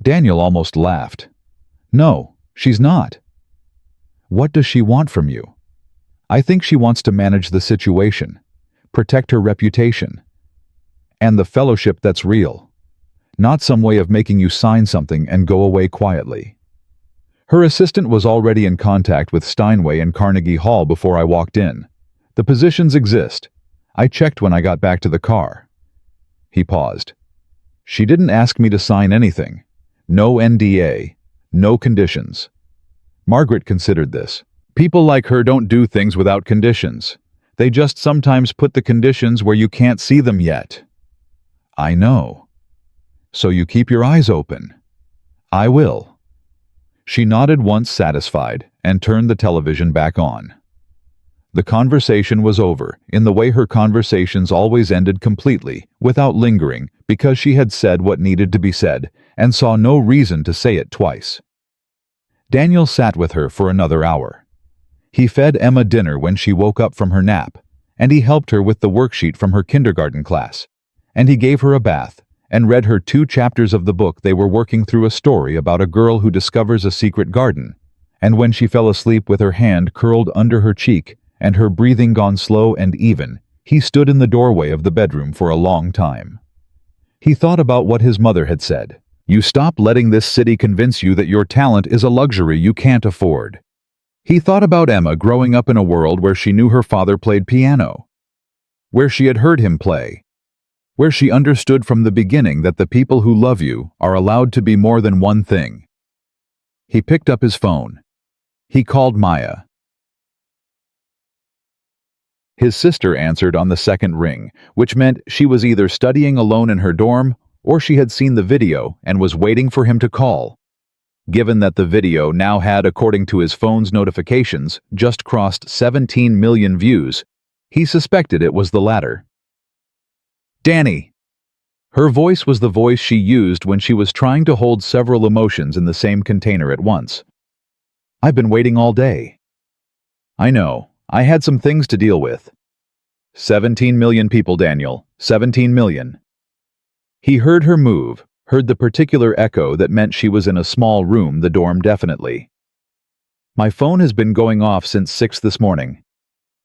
[SPEAKER 1] Daniel almost laughed. "No, she's not." "What does she want from you?" "I think she wants to manage the situation, protect her reputation, and the fellowship that's real. Not some way of making you sign something and go away quietly." Her assistant was already in contact with Steinway and Carnegie Hall before I walked in. "The positions exist. I checked when I got back to the car." He paused. "She didn't ask me to sign anything. No NDA. No conditions." Margaret considered this. "People like her don't do things without conditions. They just sometimes put the conditions where you can't see them yet." "I know. So you keep your eyes open." "I will." She nodded once, satisfied, and turned the television back on. The conversation was over, in the way her conversations always ended completely, without lingering, because she had said what needed to be said, and saw no reason to say it twice. Daniel sat with her for another hour. He fed Emma dinner when she woke up from her nap, and he helped her with the worksheet from her kindergarten class, and he gave her a bath, and read her 2 chapters of the book they were working through, a story about a girl who discovers a secret garden, and when she fell asleep with her hand curled under her cheek and her breathing gone slow and even, He stood in the doorway of the bedroom for a long time. He thought about what his mother had said. You stop letting this city convince you that your talent is a luxury you can't afford. He thought about Emma growing up in a world where she knew her father played piano, where she had heard him play, where she understood from the beginning that the people who love you are allowed to be more than one thing. He picked up his phone. He called Maya. His sister answered on the second ring, which meant she was either studying alone in her dorm or she had seen the video and was waiting for him to call. Given that the video now had, according to his phone's notifications, just crossed 17 million views, he suspected it was the latter. Danny. Her voice was the voice she used when she was trying to hold several emotions in the same container at once. I've been waiting all day. I know. I had some things to deal with. 17 million people, Daniel. 17 million. He heard her move, heard the particular echo that meant she was in a small room, the dorm definitely. My phone has been going off since 6 this morning.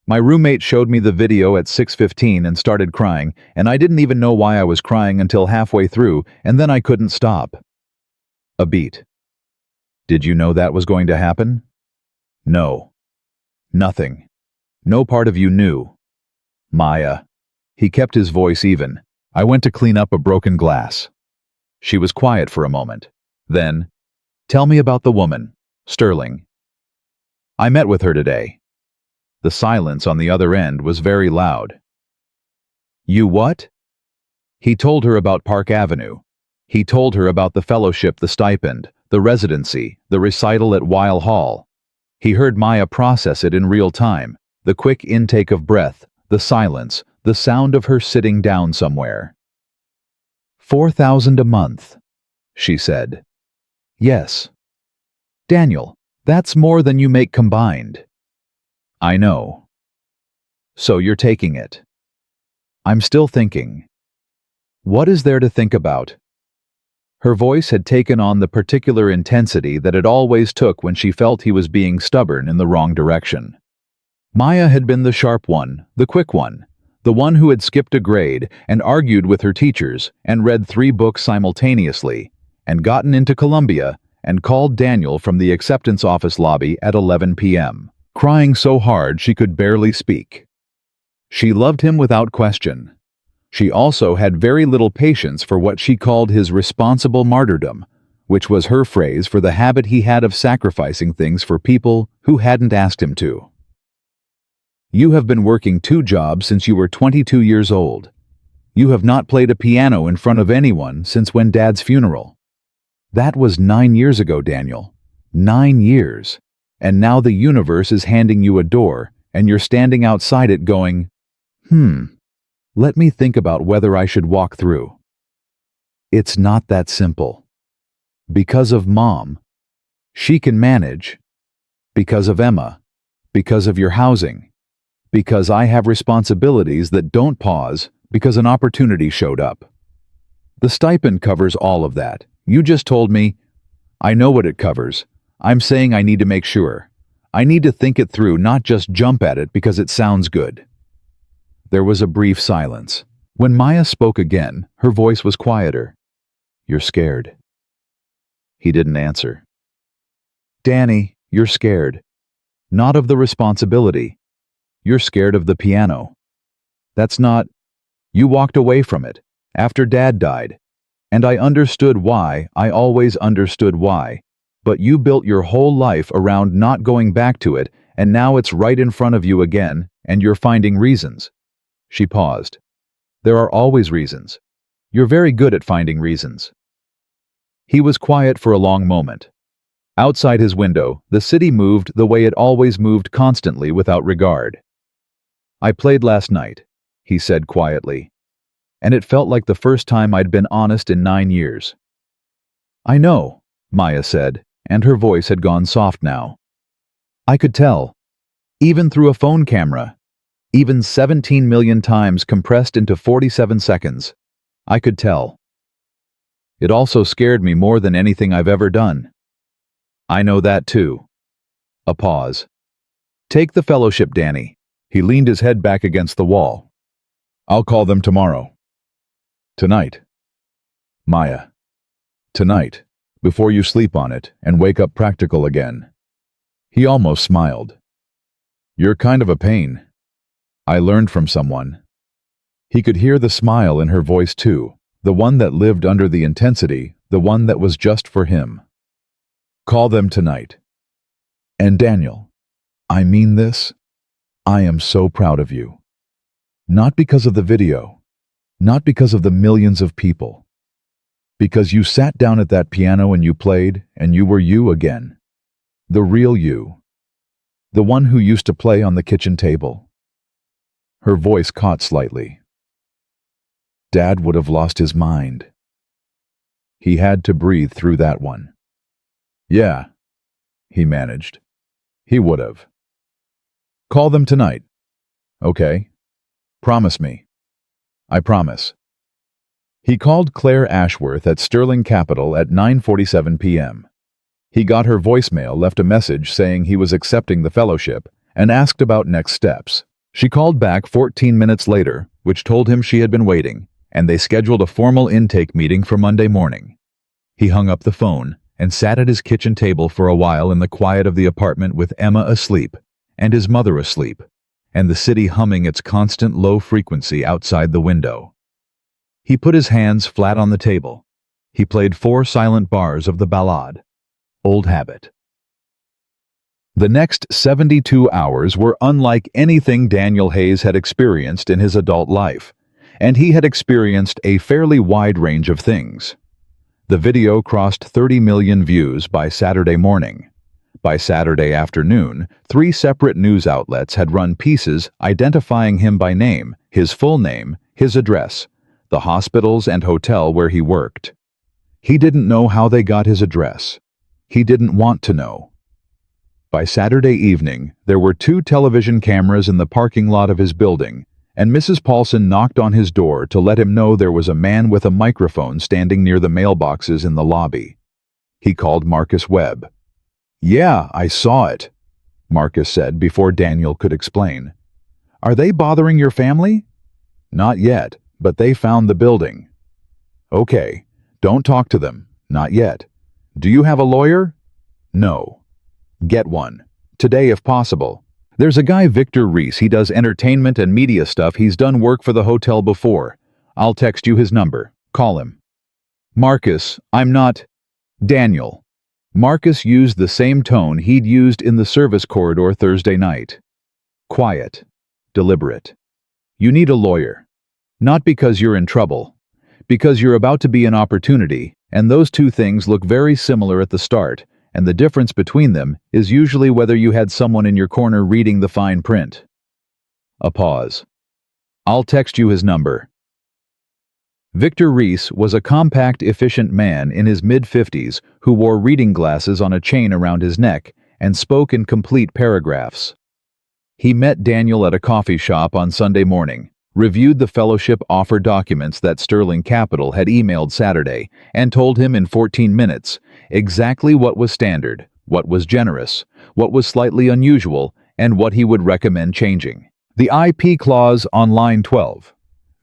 [SPEAKER 1] My roommate showed me the video at 6:15 and started crying, and I didn't even know why I was crying until halfway through, and then I couldn't stop. A beat. Did you know that was going to happen? No. Nothing. No part of you knew. Maya. He kept his voice even. I went to clean up a broken glass. She was quiet for a moment. Then, tell me about the woman, Sterling. I met with her today. The silence on the other end was very loud. You what? He told her about Park Avenue. He told her about the fellowship, the stipend, the residency, the recital at Weil Hall. He heard Maya process it in real time, the quick intake of breath, the silence, the sound of her sitting down somewhere. 4,000 a month, she said. Yes. Daniel, that's more than you make combined. I know. So you're taking it. I'm still thinking. What is there to think about? Her voice had taken on the particular intensity that it always took when she felt he was being stubborn in the wrong direction. Maya had been the sharp one, the quick one, the one who had skipped a grade and argued with her teachers and read 3 books simultaneously and gotten into Columbia and called Daniel from the acceptance office lobby at 11 p.m., crying so hard she could barely speak. She loved him without question. She also had very little patience for what she called his responsible martyrdom, which was her phrase for the habit he had of sacrificing things for people who hadn't asked him to. You have been working 2 jobs since you were 22 years old. You have not played a piano in front of anyone since when Dad's funeral. That was 9 years ago, Daniel. 9 years. And now the universe is handing you a door, and you're standing outside it going, let me think about whether I should walk through. It's not that simple. Because of Mom. She can manage. Because of Emma. Because of your housing. Because I have responsibilities that don't pause because an opportunity showed up. The stipend covers all of that. You just told me, I know what it covers. I'm saying I need to make sure. I need to think it through, not just jump at it because it sounds good. There was a brief silence. When Maya spoke again, her voice was quieter. You're scared. He didn't answer. Danny, you're scared. Not of the responsibility. You're scared of the piano. That's not... You walked away from it, after Dad died. And I understood why, I always understood why. But you built your whole life around not going back to it, and now it's right in front of you again, and you're finding reasons. She paused. There are always reasons. You're very good at finding reasons. He was quiet for a long moment. Outside his window, the city moved the way it always moved, constantly without regard. I played last night, he said quietly. And it felt like the first time I'd been honest in 9 years. I know, Maya said, and her voice had gone soft now. I could tell. Even through a phone camera. Even 17 million times compressed into 47 seconds. I could tell. It also scared me more than anything I've ever done. I know that too. A pause. Take the fellowship, Danny. He leaned his head back against the wall. I'll call them tomorrow. Tonight. Maya. Tonight, before you sleep on it and wake up practical again. He almost smiled. You're kind of a pain. I learned from someone. He could hear the smile in her voice too, the one that lived under the intensity, the one that was just for him. Call them tonight. And Daniel, I mean this. I am so proud of you. Not because of the video, not because of the millions of people. Because you sat down at that piano and you played, and you were you again. The real you. The one who used to play on the kitchen table. Her voice caught slightly. Dad would have lost his mind. He had to breathe through that one. Yeah, he managed. He would have. Call them tonight. Okay. Promise me. I promise. He called Claire Ashworth at Sterling Capital at 9:47 p.m. He got her voicemail, left a message saying he was accepting the fellowship, and asked about next steps. She called back 14 minutes later, which told him she had been waiting, and they scheduled a formal intake meeting for Monday morning. He hung up the phone and sat at his kitchen table for a while in the quiet of the apartment with Emma asleep, and his mother asleep, and the city humming its constant low frequency outside the window. He put his hands flat on the table. He played 4 silent bars of the ballade, Old Habit. The next 72 hours were unlike anything Daniel Hayes had experienced in his adult life, and he had experienced a fairly wide range of things. The video crossed 30 million views by Saturday morning. By Saturday afternoon, 3 separate news outlets had run pieces identifying him by name, his full name, his address, the hospitals and hotel where he worked. He didn't know how they got his address. He didn't want to know. By Saturday evening, there were 2 television cameras in the parking lot of his building, and Mrs. Paulson knocked on his door to let him know there was a man with a microphone standing near the mailboxes in the lobby. He called Marcus Webb. Yeah, I saw it, Marcus said before Daniel could explain. Are they bothering your family? Not yet, but they found the building. Okay, don't talk to them, not yet. Do you have a lawyer? No. Get one. Today if possible. There's a guy, Victor Reese, he does entertainment and media stuff. He's done work for the hotel before. I'll text you his number. Call him. Marcus, I'm not... Daniel. Marcus used the same tone he'd used in the service corridor Thursday night. Quiet. Deliberate. You need a lawyer. Not because you're in trouble. Because you're about to be an opportunity, and those 2 things look very similar at the start, and the difference between them is usually whether you had someone in your corner reading the fine print. A pause. I'll text you his number. Victor Reese was a compact, efficient man in his mid-50s who wore reading glasses on a chain around his neck and spoke in complete paragraphs. He met Daniel at a coffee shop on Sunday morning, reviewed the fellowship offer documents that Sterling Capital had emailed Saturday, and told him in 14 minutes exactly what was standard, what was generous, what was slightly unusual, and what he would recommend changing. The IP clause on line 12.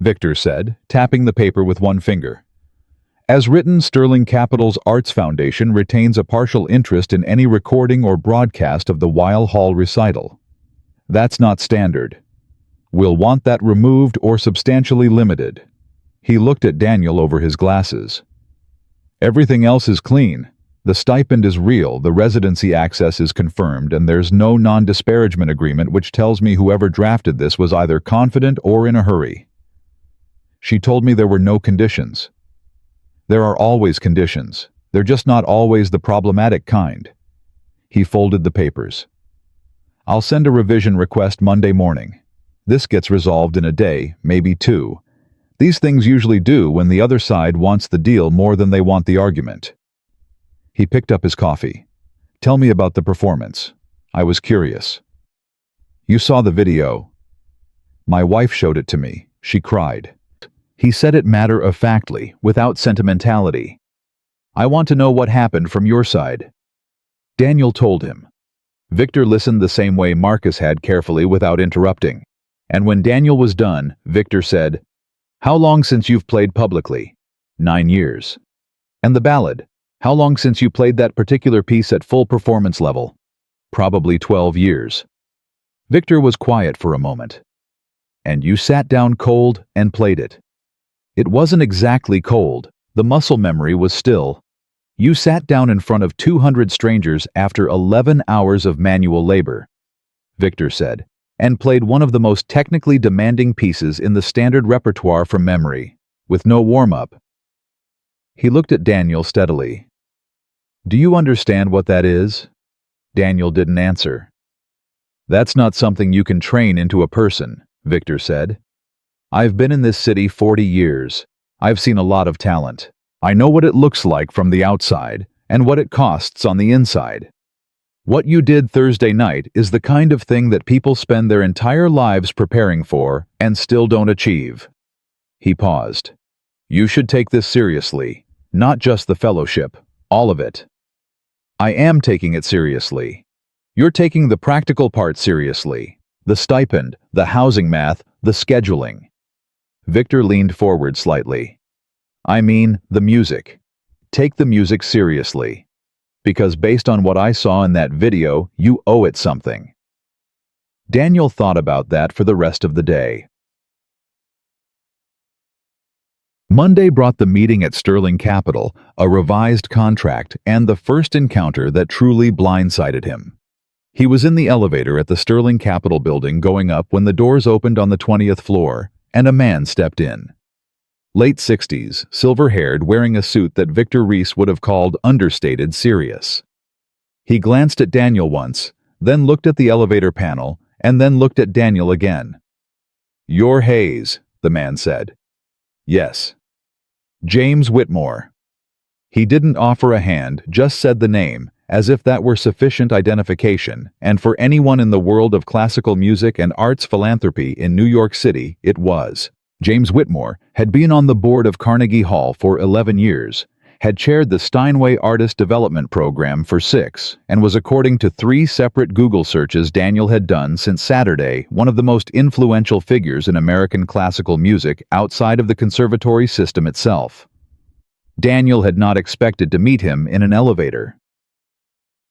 [SPEAKER 1] Victor said, tapping the paper with one finger. As written, Sterling Capital's Arts Foundation retains a partial interest in any recording or broadcast of the Weil Hall recital. That's not standard. We'll want that removed or substantially limited. He looked at Daniel over his glasses. Everything else is clean. The stipend is real, the residency access is confirmed, and there's no non-disparagement agreement, which tells me whoever drafted this was either confident or in a hurry. She told me there were no conditions. There are always conditions. They're just not always the problematic kind. He folded the papers. I'll send a revision request Monday morning. This gets resolved in a day, maybe 2. These things usually do when the other side wants the deal more than they want the argument. He picked up his coffee. Tell me about the performance. I was curious. You saw the video. My wife showed it to me. She cried. He said it matter-of-factly, without sentimentality. I want to know what happened from your side. Daniel told him. Victor listened the same way Marcus had, carefully, without interrupting. And when Daniel was done, Victor said, "How long since you've played publicly?" 9 years. And the ballad, "How long since you played that particular piece at full performance level?" Probably 12 years. Victor was quiet for a moment. And you sat down cold and played it. It wasn't exactly cold, the muscle memory was still. You sat down in front of 200 strangers after 11 hours of manual labor, Victor said, and played one of the most technically demanding pieces in the standard repertoire from memory, with no warm-up. He looked at Daniel steadily. "Do you understand what that is?" Daniel didn't answer. "That's not something you can train into a person," Victor said. "I've been in this city 40 years. I've seen a lot of talent. I know what it looks like from the outside and what it costs on the inside. What you did Thursday night is the kind of thing that people spend their entire lives preparing for and still don't achieve." He paused. "You should take this seriously, not just the fellowship, all of it." "I am taking it seriously. You're taking the practical part seriously. The stipend, the housing math, the scheduling." Victor leaned forward slightly. "I mean, the music. Take the music seriously. Because based on what I saw in that video, you owe it something." Daniel thought about that for the rest of the day. Monday brought the meeting at Sterling Capital, a revised contract, and the first encounter that truly blindsided him. He was in the elevator at the Sterling Capital building going up when the doors opened on the 20th floor, and a man stepped in. Late 60s, silver-haired, wearing a suit that Victor Reese would have called understated serious. He glanced at Daniel once, then looked at the elevator panel, and then looked at Daniel again. "You're Hayes," the man said. "Yes." "James Whitmore." He didn't offer a hand, just said the name, as if that were sufficient identification, and for anyone in the world of classical music and arts philanthropy in New York City, it was. James Whitmore had been on the board of Carnegie Hall for 11 years, had chaired the Steinway Artist Development Program for 6, and was, according to 3 separate Google searches Daniel had done since Saturday, one of the most influential figures in American classical music outside of the conservatory system itself. Daniel had not expected to meet him in an elevator.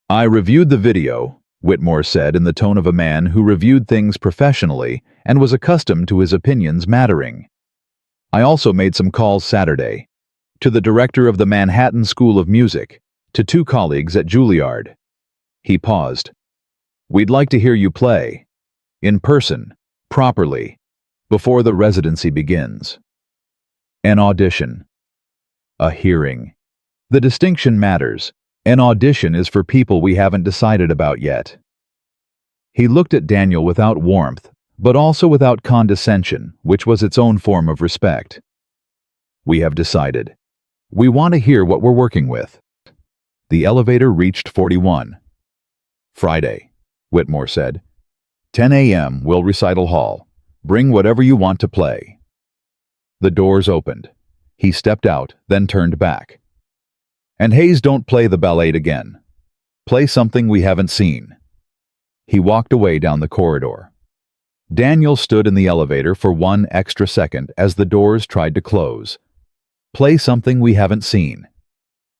[SPEAKER 1] "I reviewed the video," Whitmore said in the tone of a man who reviewed things professionally and was accustomed to his opinions mattering. "I also made some calls Saturday. To the director of the Manhattan School of Music, to 2 colleagues at Juilliard." He paused. "We'd like to hear you play. In person, properly, before the residency begins." An audition. A hearing. The distinction matters. An audition is for people we haven't decided about yet. He looked at Daniel without warmth, but also without condescension, which was its own form of respect. "We have decided. We want to hear what we're working with." The elevator reached 41. "Friday," Whitmore said. 10 a.m. Will Recital Hall. Bring whatever you want to play." The doors opened. He stepped out, then turned back. "And Hayes, don't play the ballet again. Play something we haven't seen." He walked away down the corridor. Daniel stood in the elevator for 1 extra second as the doors tried to close. Play something we haven't seen.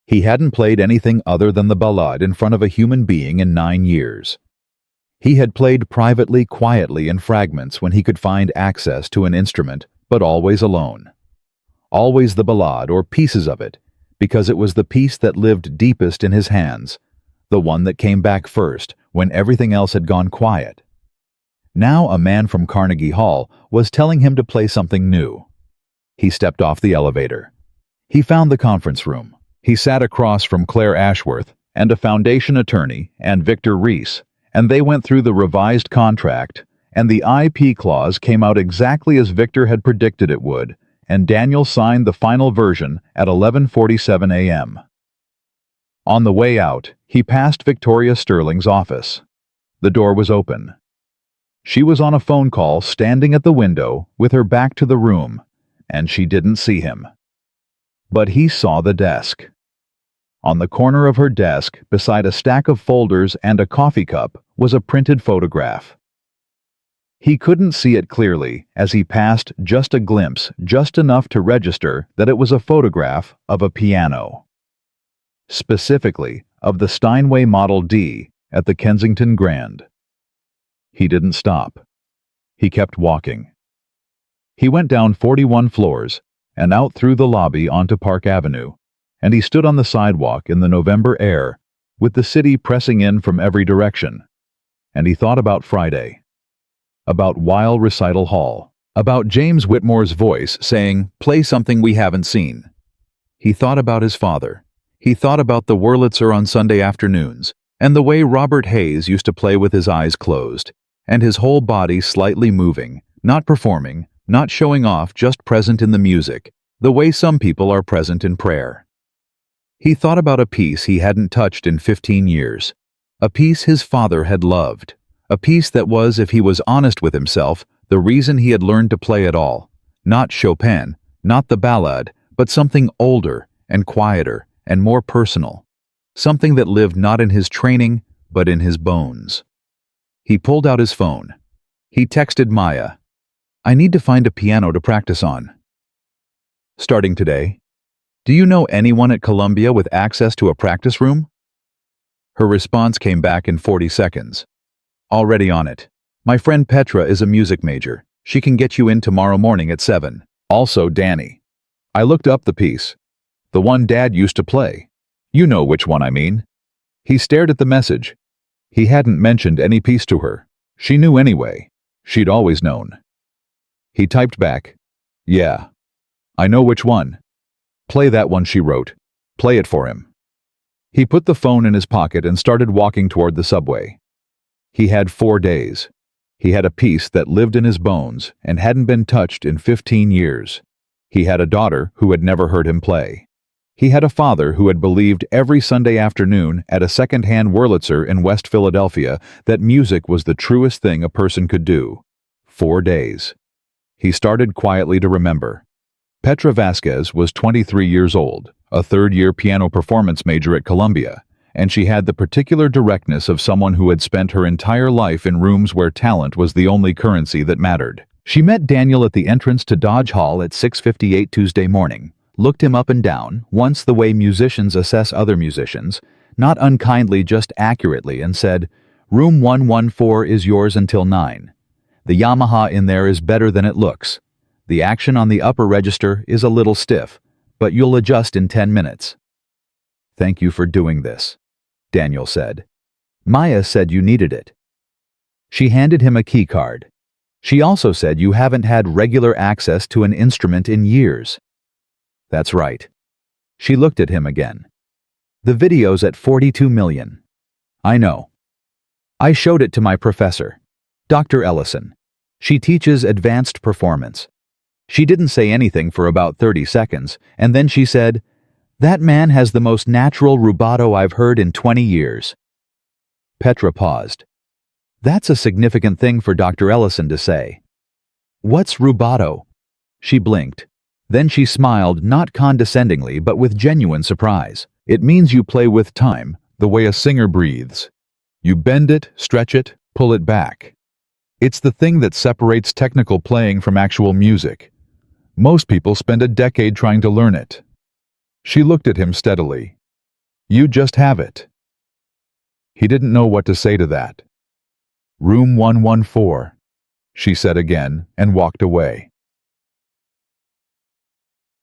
[SPEAKER 1] He hadn't played anything other than the ballade in front of a human being in 9 years. He had played privately, quietly in fragments when he could find access to an instrument, but always alone. Always the ballade or pieces of it, because it was the piece that lived deepest in his hands, the one that came back first when everything else had gone quiet. Now a man from Carnegie Hall was telling him to play something new. He stepped off the elevator. He found the conference room. He sat across from Claire Ashworth and a foundation attorney and Victor Reese, and they went through the revised contract, and the IP clause came out exactly as Victor had predicted it would, and Daniel signed the final version at 11:47 a.m. On the way out, he passed Victoria Sterling's office. The door was open. She was on a phone call standing at the window with her back to the room, and she didn't see him. But he saw the desk. On the corner of her desk, beside a stack of folders and a coffee cup, was a printed photograph. He couldn't see it clearly as he passed just a glimpse, just enough to register that it was a photograph of a piano. Specifically, of the Steinway Model D at the Kensington Grand. He didn't stop. He kept walking. He went down 41 floors and out through the lobby onto Park Avenue, and he stood on the sidewalk in the November air, with the city pressing in from every direction. And he thought about Friday, about Weil Recital Hall, about James Whitmore's voice saying, "Play something we haven't seen." He thought about his father. He thought about the Wurlitzer on Sunday afternoons, and the way Robert Hayes used to play with his eyes closed, and his whole body slightly moving, not performing, not showing off, just present in the music, the way some people are present in prayer. He thought about a piece he hadn't touched in 15 years, a piece his father had loved, a piece that was, if he was honest with himself, the reason he had learned to play at all. Not Chopin, not the ballade, but something older and quieter and more personal, something that lived not in his training, but in his bones. He pulled out his phone. He texted Maya, "I need to find a piano to practice on. Starting today. Do you know anyone at Columbia with access to a practice room?" Her response came back in 40 seconds. "Already on it. My friend Petra is a music major. She can get you in tomorrow morning at 7. Also Danny. I looked up the piece. The one Dad used to play. You know which one I mean." He stared at the message. He hadn't mentioned any piece to her. She knew anyway. She'd always known. He typed back, "Yeah. I know which one. Play that one," she wrote. "Play it for him." He put the phone in his pocket and started walking toward the subway. He had 4 days. He had a piece that lived in his bones and hadn't been touched in 15 years. He had a daughter who had never heard him play. He had a father who had believed every Sunday afternoon at a second-hand Wurlitzer in West Philadelphia that music was the truest thing a person could do. 4 days. He started quietly to remember. Petra Vasquez was 23 years old, a third-year piano performance major at Columbia, and she had the particular directness of someone who had spent her entire life in rooms where talent was the only currency that mattered. She met Daniel at the entrance to Dodge Hall at 6:58 Tuesday morning, looked him up and down, once the way musicians assess other musicians, not unkindly, just accurately, and said, "Room 114 is yours until 9. The Yamaha in there is better than it looks. The action on the upper register is a little stiff, but you'll adjust in 10 minutes. "Thank you for doing this," Daniel said. "Maya said you needed it." She handed him a key card. "She also said you haven't had regular access to an instrument in years." "That's right." She looked at him again. "The video's at 42 million. "I know. I showed it to my professor, Dr. Ellison. She teaches advanced performance. She didn't say anything for about 30 seconds, and then she said, 'That man has the most natural rubato I've heard in 20 years. Petra paused. "That's a significant thing for Dr. Ellison to say." "What's rubato?" She blinked. Then she smiled, not condescendingly, but with genuine surprise. "It means you play with time, the way a singer breathes. You bend it, stretch it, pull it back. It's the thing that separates technical playing from actual music. Most people spend a decade trying to learn it." She looked at him steadily. "You just have it." He didn't know what to say to that. "Room 114, she said again, and walked away.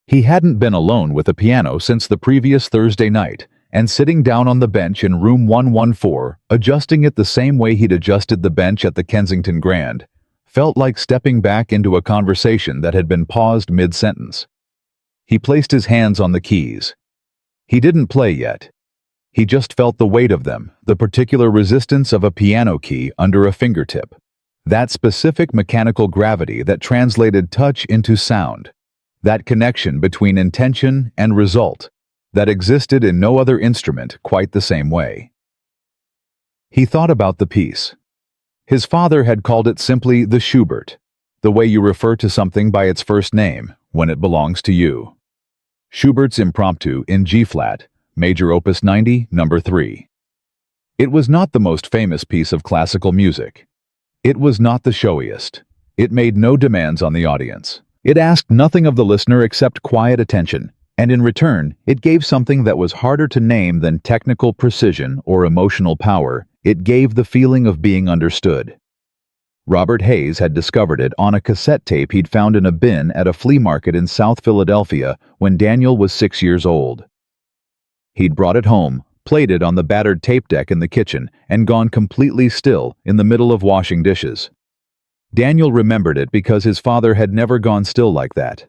[SPEAKER 1] He hadn't been alone with a piano since the previous Thursday night, and sitting down on the bench in room 114, adjusting it the same way he'd adjusted the bench at the Kensington Grand, felt like stepping back into a conversation that had been paused mid-sentence. He placed his hands on the keys. He didn't play yet. He just felt the weight of them, the particular resistance of a piano key under a fingertip. That specific mechanical gravity that translated touch into sound. That connection between intention and result that existed in no other instrument quite the same way. He thought about the piece. His father had called it simply the Schubert, the way you refer to something by its first name when it belongs to you. Schubert's Impromptu in G-flat, Major Opus 90, No. 3. It was not the most famous piece of classical music. It was not the showiest. It made no demands on the audience. It asked nothing of the listener except quiet attention, and in return, it gave something that was harder to name than technical precision or emotional power. It gave the feeling of being understood. Robert Hayes had discovered it on a cassette tape he'd found in a bin at a flea market in South Philadelphia when Daniel was 6 years old. He'd brought it home, played it on the battered tape deck in the kitchen, and gone completely still in the middle of washing dishes. Daniel remembered it because his father had never gone still like that.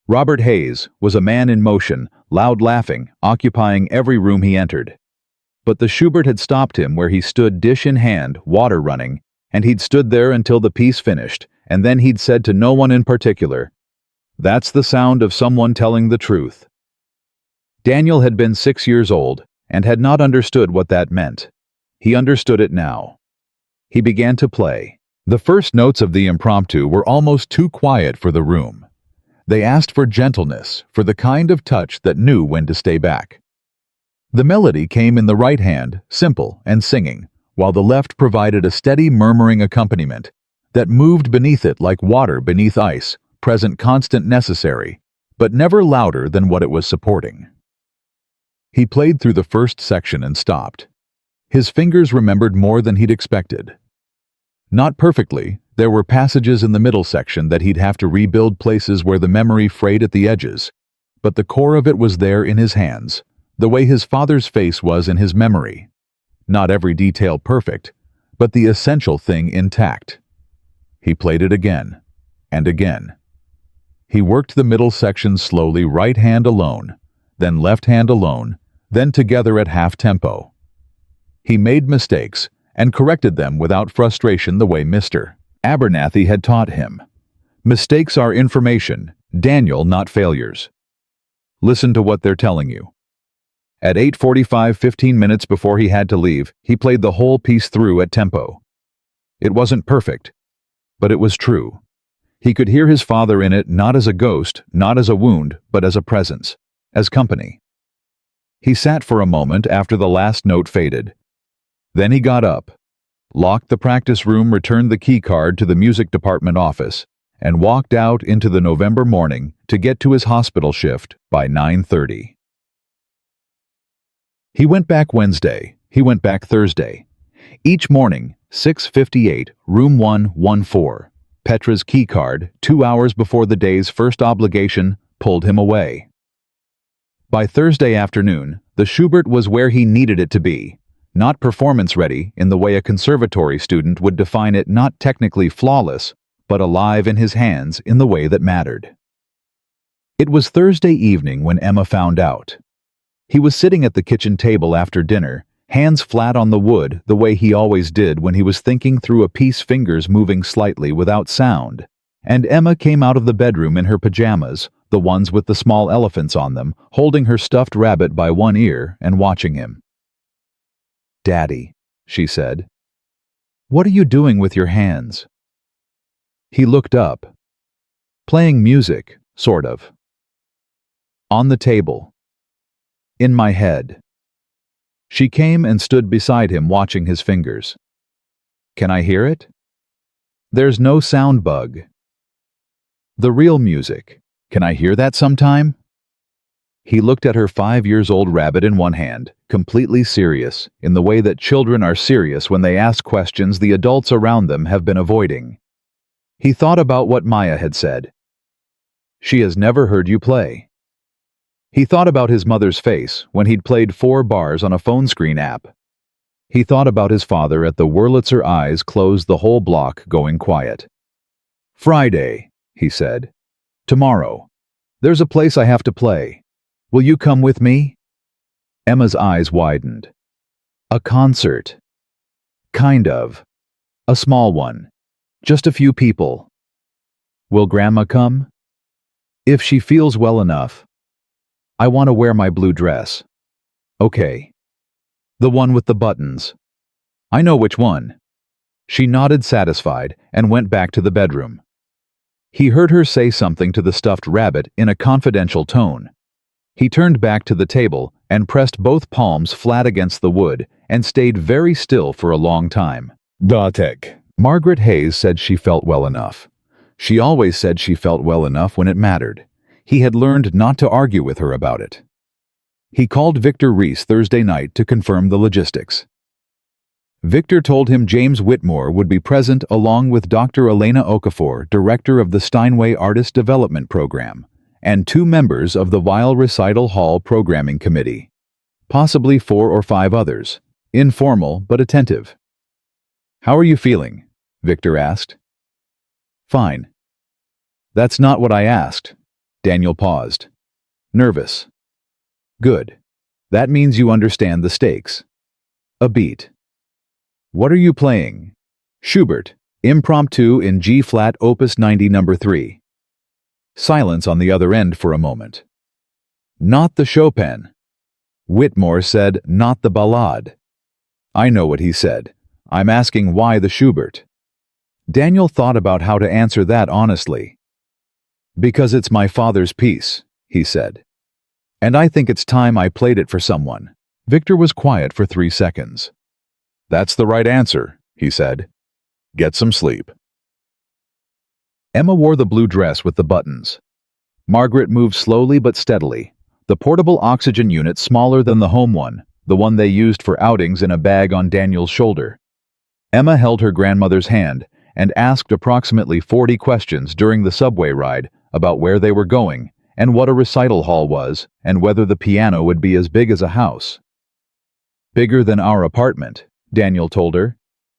[SPEAKER 1] Robert Hayes was a man in motion, loud laughing, occupying every room he entered. But the Schubert had stopped him where he stood, dish in hand, water running, and he'd stood there until the piece finished, and then he'd said to no one in particular, "That's the sound of someone telling the truth." Daniel had been 6 years old and had not understood what that meant. He understood it now. He began to play. The first notes of the impromptu were almost too quiet for the room. They asked for gentleness, for the kind of touch that knew when to stay back. The melody came in the right hand, simple and singing, while the left provided a steady murmuring accompaniment that moved beneath it like water beneath ice, present, constant, necessary, but never louder than what it was supporting. He played through the first section and stopped. His fingers remembered more than he'd expected. Not perfectly, there were passages in the middle section that he'd have to rebuild, places where the memory frayed at the edges, but the core of it was there in his hands, the way his father's face was in his memory. Not every detail perfect, but the essential thing intact. He played it again, and again. He worked the middle section slowly, right hand alone, then left hand alone, then together at half tempo. He made mistakes and corrected them without frustration the way Mr. Abernathy had taught him. Mistakes are information, Daniel, not failures. Listen to what they're telling you. At 8:45, 15 minutes before he had to leave, he played the whole piece through at tempo. It wasn't perfect, but it was true. He could hear his father in it, not as a ghost, not as a wound, but as a presence, as company. He sat for a moment after the last note faded. Then he got up, locked the practice room, returned the key card to the music department office, and walked out into the November morning to get to his hospital shift by 9:30. He went back Wednesday. He went back Thursday. Each morning, 6:58, room 114. Petra's key card, 2 hours before the day's first obligation, pulled him away. By Thursday afternoon, the Schubert was where he needed it to be. Not performance-ready in the way a conservatory student would define it, not technically flawless, but alive in his hands in the way that mattered. It was Thursday evening when Emma found out. He was sitting at the kitchen table after dinner, hands flat on the wood the way he always did when he was thinking through a piece, fingers moving slightly without sound, and Emma came out of the bedroom in her pajamas, the ones with the small elephants on them, holding her stuffed rabbit by one ear and watching him. "Daddy," she said, "what are you doing with your hands?" He looked up. "Playing music, sort of." "On the table." "In my head." She came and stood beside him, watching his fingers. "Can I hear it?" "There's no sound bug." "The real music. Can I hear that sometime?" He looked at her 5-year-old rabbit in one hand, completely serious, in the way that children are serious when they ask questions the adults around them have been avoiding. He thought about what Maya had said. "She has never heard you play." He thought about his mother's face when he'd played 4 bars on a phone screen app. He thought about his father at the Wurlitzer, eyes closed, the whole block going quiet. "Friday," he said. "Tomorrow. There's a place I have to play. Will you come with me?" Emma's eyes widened. "A concert." "Kind of. A small one. Just a few people." "Will Grandma come?" "If she feels well enough. I want to wear my blue dress." "Okay. The one with the buttons." "I know which one." She nodded, satisfied, and went back to the bedroom. He heard her say something to the stuffed rabbit in a confidential tone. He turned back to the table and pressed both palms flat against the wood and stayed very still for a long time. "Datek," Margaret Hayes said she felt well enough. She always said she felt well enough when it mattered. He had learned not to argue with her about it. He called Victor Reese Thursday night to confirm the logistics. Victor told him James Whitmore would be present along with Dr. Elena Okafor, director of the Steinway Artist Development Program, and 2 members of the Weil Recital Hall Programming Committee. Possibly 4 or 5 others, informal but attentive. "How are you feeling?" Victor asked. "Fine." "That's not what I asked." Daniel paused. "Nervous." "Good. That means you understand the stakes." "A beat." "What are you playing?" "Schubert, Impromptu in G-flat Opus 90 No. 3. Silence on the other end for a moment. "Not the Chopin." Whitmore said, "Not the Ballade." "I know what he said. I'm asking why the Schubert." Daniel thought about how to answer that honestly. "Because it's my father's piece," he said. "And I think it's time I played it for someone." Victor was quiet for 3 seconds. "That's the right answer," he said. "Get some sleep." Emma wore the blue dress with the buttons. Margaret moved slowly but steadily, the portable oxygen unit smaller than the home one, the one they used for outings, in a bag on Daniel's shoulder. Emma held her grandmother's hand and asked approximately 40 questions during the subway ride about where they were going and what a recital hall was and whether the piano would be as big as a house. "Bigger than our apartment," Daniel told her.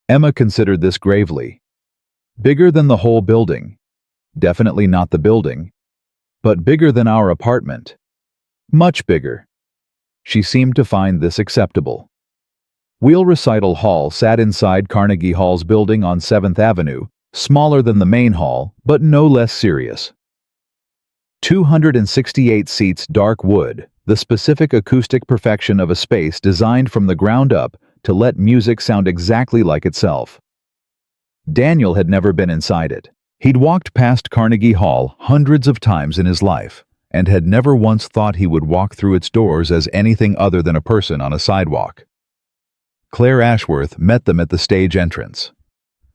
[SPEAKER 1] Emma considered this gravely. "Bigger than the whole building. Definitely not the building. But bigger than our apartment. Much bigger." She seemed to find this acceptable. Weil Recital Hall sat inside Carnegie Hall's building on 7th Avenue, smaller than the main hall, but no less serious. 268 seats, dark wood, the specific acoustic perfection of a space designed from the ground up to let music sound exactly like itself. Daniel had never been inside it. He'd walked past Carnegie Hall hundreds of times in his life, and had never once thought he would walk through its doors as anything other than a person on a sidewalk. Claire Ashworth met them at the stage entrance.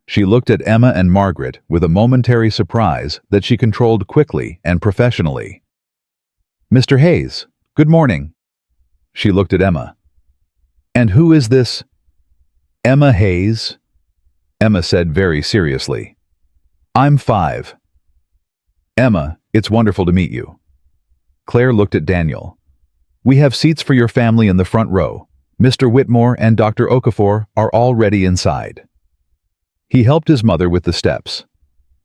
[SPEAKER 1] She looked at Emma and Margaret with a momentary surprise that she controlled quickly and professionally. "Mr. Hayes, good morning." She looked at Emma. "And who is this?" "Emma Hayes," Emma said very seriously. "I'm 5. "Emma, it's wonderful to meet you." Claire looked at Daniel. "We have seats for your family in the front row. Mr. Whitmore and Dr. Okafor are already inside." He helped his mother with the steps.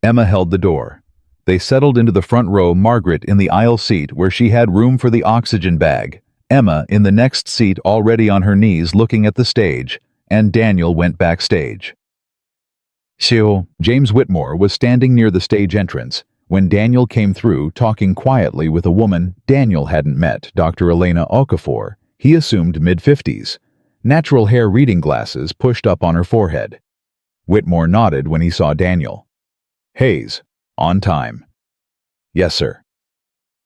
[SPEAKER 1] Emma held the door. They settled into the front row, Margaret in the aisle seat where she had room for the oxygen bag, Emma in the next seat already on her knees looking at the stage, and Daniel went backstage. James Whitmore was standing near the stage entrance when Daniel came through, talking quietly with a woman Daniel hadn't met, Dr. Elena Okafor. He assumed mid-50s, natural hair, reading glasses pushed up on her forehead. Whitmore nodded when he saw Daniel. "Hayes, on time." "Yes, sir."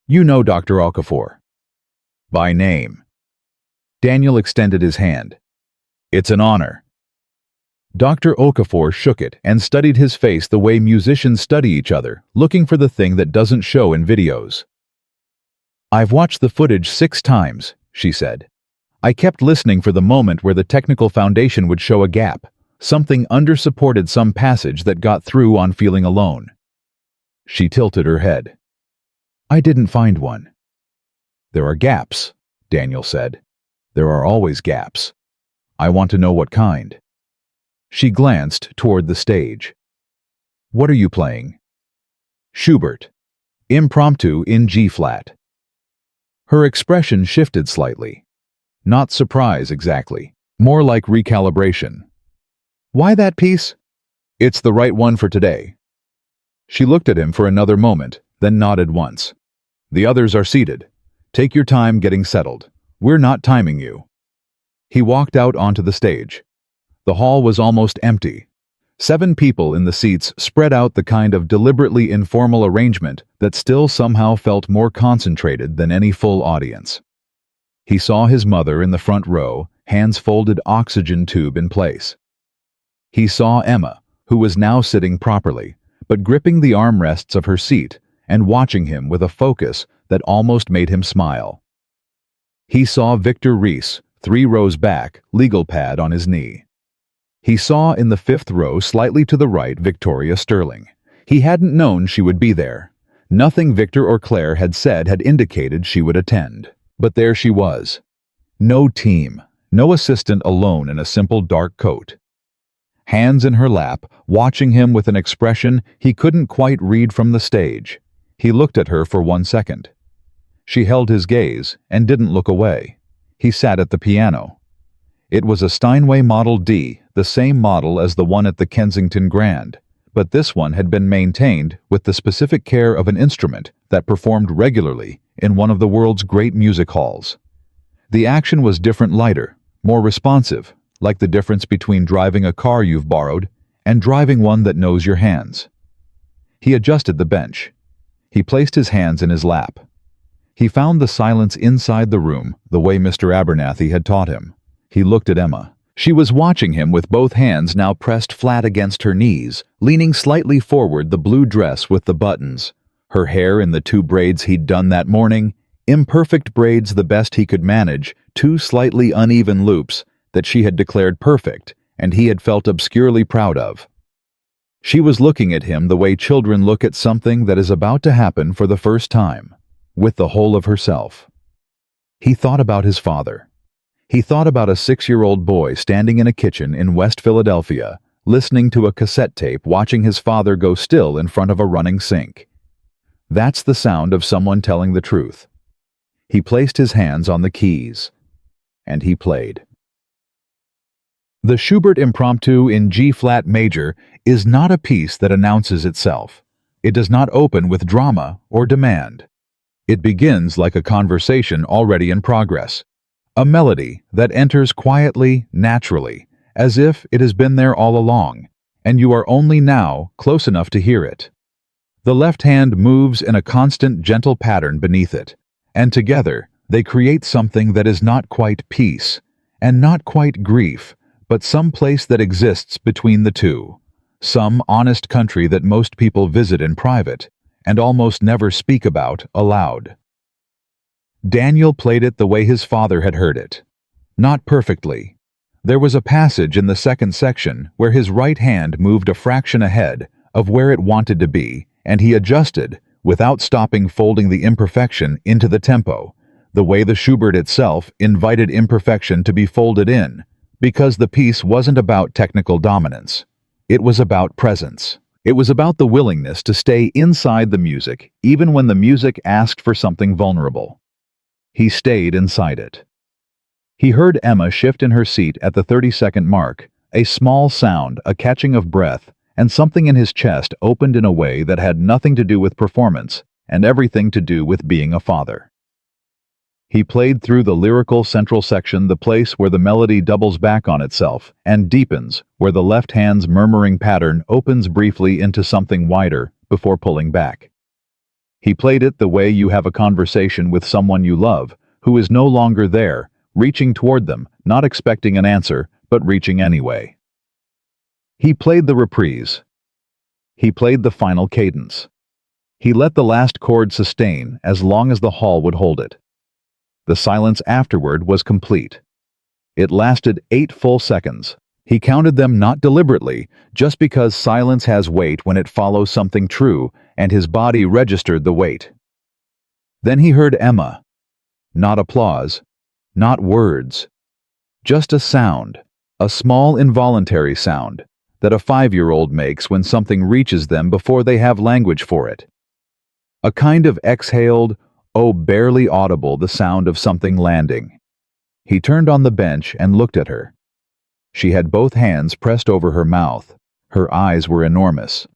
[SPEAKER 1] "You know Dr. Okafor?" "By name." Daniel extended his hand. "It's an honor." Dr. Okafor shook it and studied his face the way musicians study each other, looking for the thing that doesn't show in videos. "I've watched the footage 6 times, she said. "I kept listening for the moment where the technical foundation would show a gap, something undersupported, some passage that got through on feeling alone." She tilted her head. "I didn't find one." "There are gaps," Daniel said. "There are always gaps. I want to know what kind." She glanced toward the stage. "What are you playing?" "Schubert, Impromptu in G-flat." Her expression shifted slightly. Not surprise exactly, more like recalibration. "Why that piece?" "It's the right one for today." She looked at him for another moment, then nodded once. "The others are seated. Take your time getting settled. We're not timing you." He walked out onto the stage. The hall was almost empty. 7 people in the seats, spread out, the kind of deliberately informal arrangement that still somehow felt more concentrated than any full audience. He saw his mother in the front row, hands folded, oxygen tube in place. He saw Emma, who was now sitting properly, but gripping the armrests of her seat and watching him with a focus that almost made him smile. He saw Victor Reese, 3 rows back, legal pad on his knee. He saw in the 5th row, slightly to the right, Victoria Sterling. He hadn't known she would be there. Nothing Victor or Claire had said had indicated she would attend. But there she was. No team, no assistant, alone in a simple dark coat. Hands in her lap, watching him with an expression he couldn't quite read from the stage. He looked at her for 1 second. She held his gaze and didn't look away. He sat at the piano. It was a Steinway Model D, the same model as the one at the Kensington Grand, but this one had been maintained with the specific care of an instrument that performed regularly in one of the world's great music halls. The action was different, lighter, more responsive, like the difference between driving a car you've borrowed and driving one that knows your hands. He adjusted the bench. He placed his hands in his lap. He found the silence inside the room the way Mr. Abernathy had taught him. He looked at Emma. She was watching him with both hands now pressed flat against her knees, leaning slightly forward, the blue dress with the buttons, her hair in the 2 braids he'd done that morning, imperfect braids, the best he could manage, 2 slightly uneven loops that she had declared perfect and he had felt obscurely proud of. She was looking at him the way children look at something that is about to happen for the first time, with the whole of herself. He thought about his father. He thought about a 6-year-old boy standing in a kitchen in West Philadelphia, listening to a cassette tape, watching his father go still in front of a running sink. That's the sound of someone telling the truth. He placed his hands on the keys, and he played. The Schubert Impromptu in G-flat major is not a piece that announces itself. It does not open with drama or demand. It begins like a conversation already in progress. A melody that enters quietly, naturally, as if it has been there all along, and you are only now close enough to hear it. The left hand moves in a constant, gentle pattern beneath it, and together they create something that is not quite peace, and not quite grief, but some place that exists between the two, some honest country that most people visit in private, and almost never speak about aloud. Daniel played it the way his father had heard it. Not perfectly. There was a passage in the 2nd section where his right hand moved a fraction ahead of where it wanted to be, and he adjusted, without stopping, folding the imperfection into the tempo, the way the Schubert itself invited imperfection to be folded in, because the piece wasn't about technical dominance. It was about presence. It was about the willingness to stay inside the music, even when the music asked for something vulnerable. He stayed inside it. He heard Emma shift in her seat at the 30-second mark, a small sound, a catching of breath, and something in his chest opened in a way that had nothing to do with performance and everything to do with being a father. He played through the lyrical central section, the place where the melody doubles back on itself and deepens, where the left hand's murmuring pattern opens briefly into something wider before pulling back. He played it the way you have a conversation with someone you love, who is no longer there, reaching toward them, not expecting an answer, but reaching anyway. He played the reprise. He played the final cadence. He let the last chord sustain as long as the hall would hold it. The silence afterward was complete. It lasted 8 full seconds. He counted them not deliberately, just because silence has weight when it follows something true, and his body registered the weight. Then he heard Emma. Not applause, not words. Just a sound, a small involuntary sound, that a 5-year-old makes when something reaches them before they have language for it. A kind of exhaled, oh, barely audible, the sound of something landing. He turned on the bench and looked at her. She had both hands pressed over her mouth. Her eyes were enormous.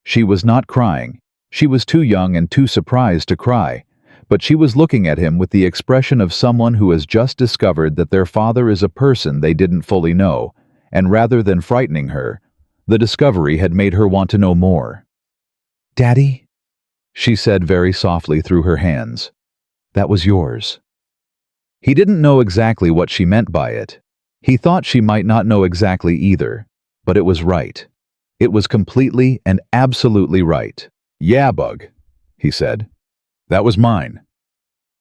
[SPEAKER 1] She was not crying. She was too young and too surprised to cry, but she was looking at him with the expression of someone who has just discovered that their father is a person they didn't fully know, and rather than frightening her, the discovery had made her want to know more. "Daddy?" she said very softly through her hands. "That was yours." He didn't know exactly what she meant by it. He thought she might not know exactly either, but it was right. It was completely and absolutely right. "Yeah, Bug," he said. "That was mine."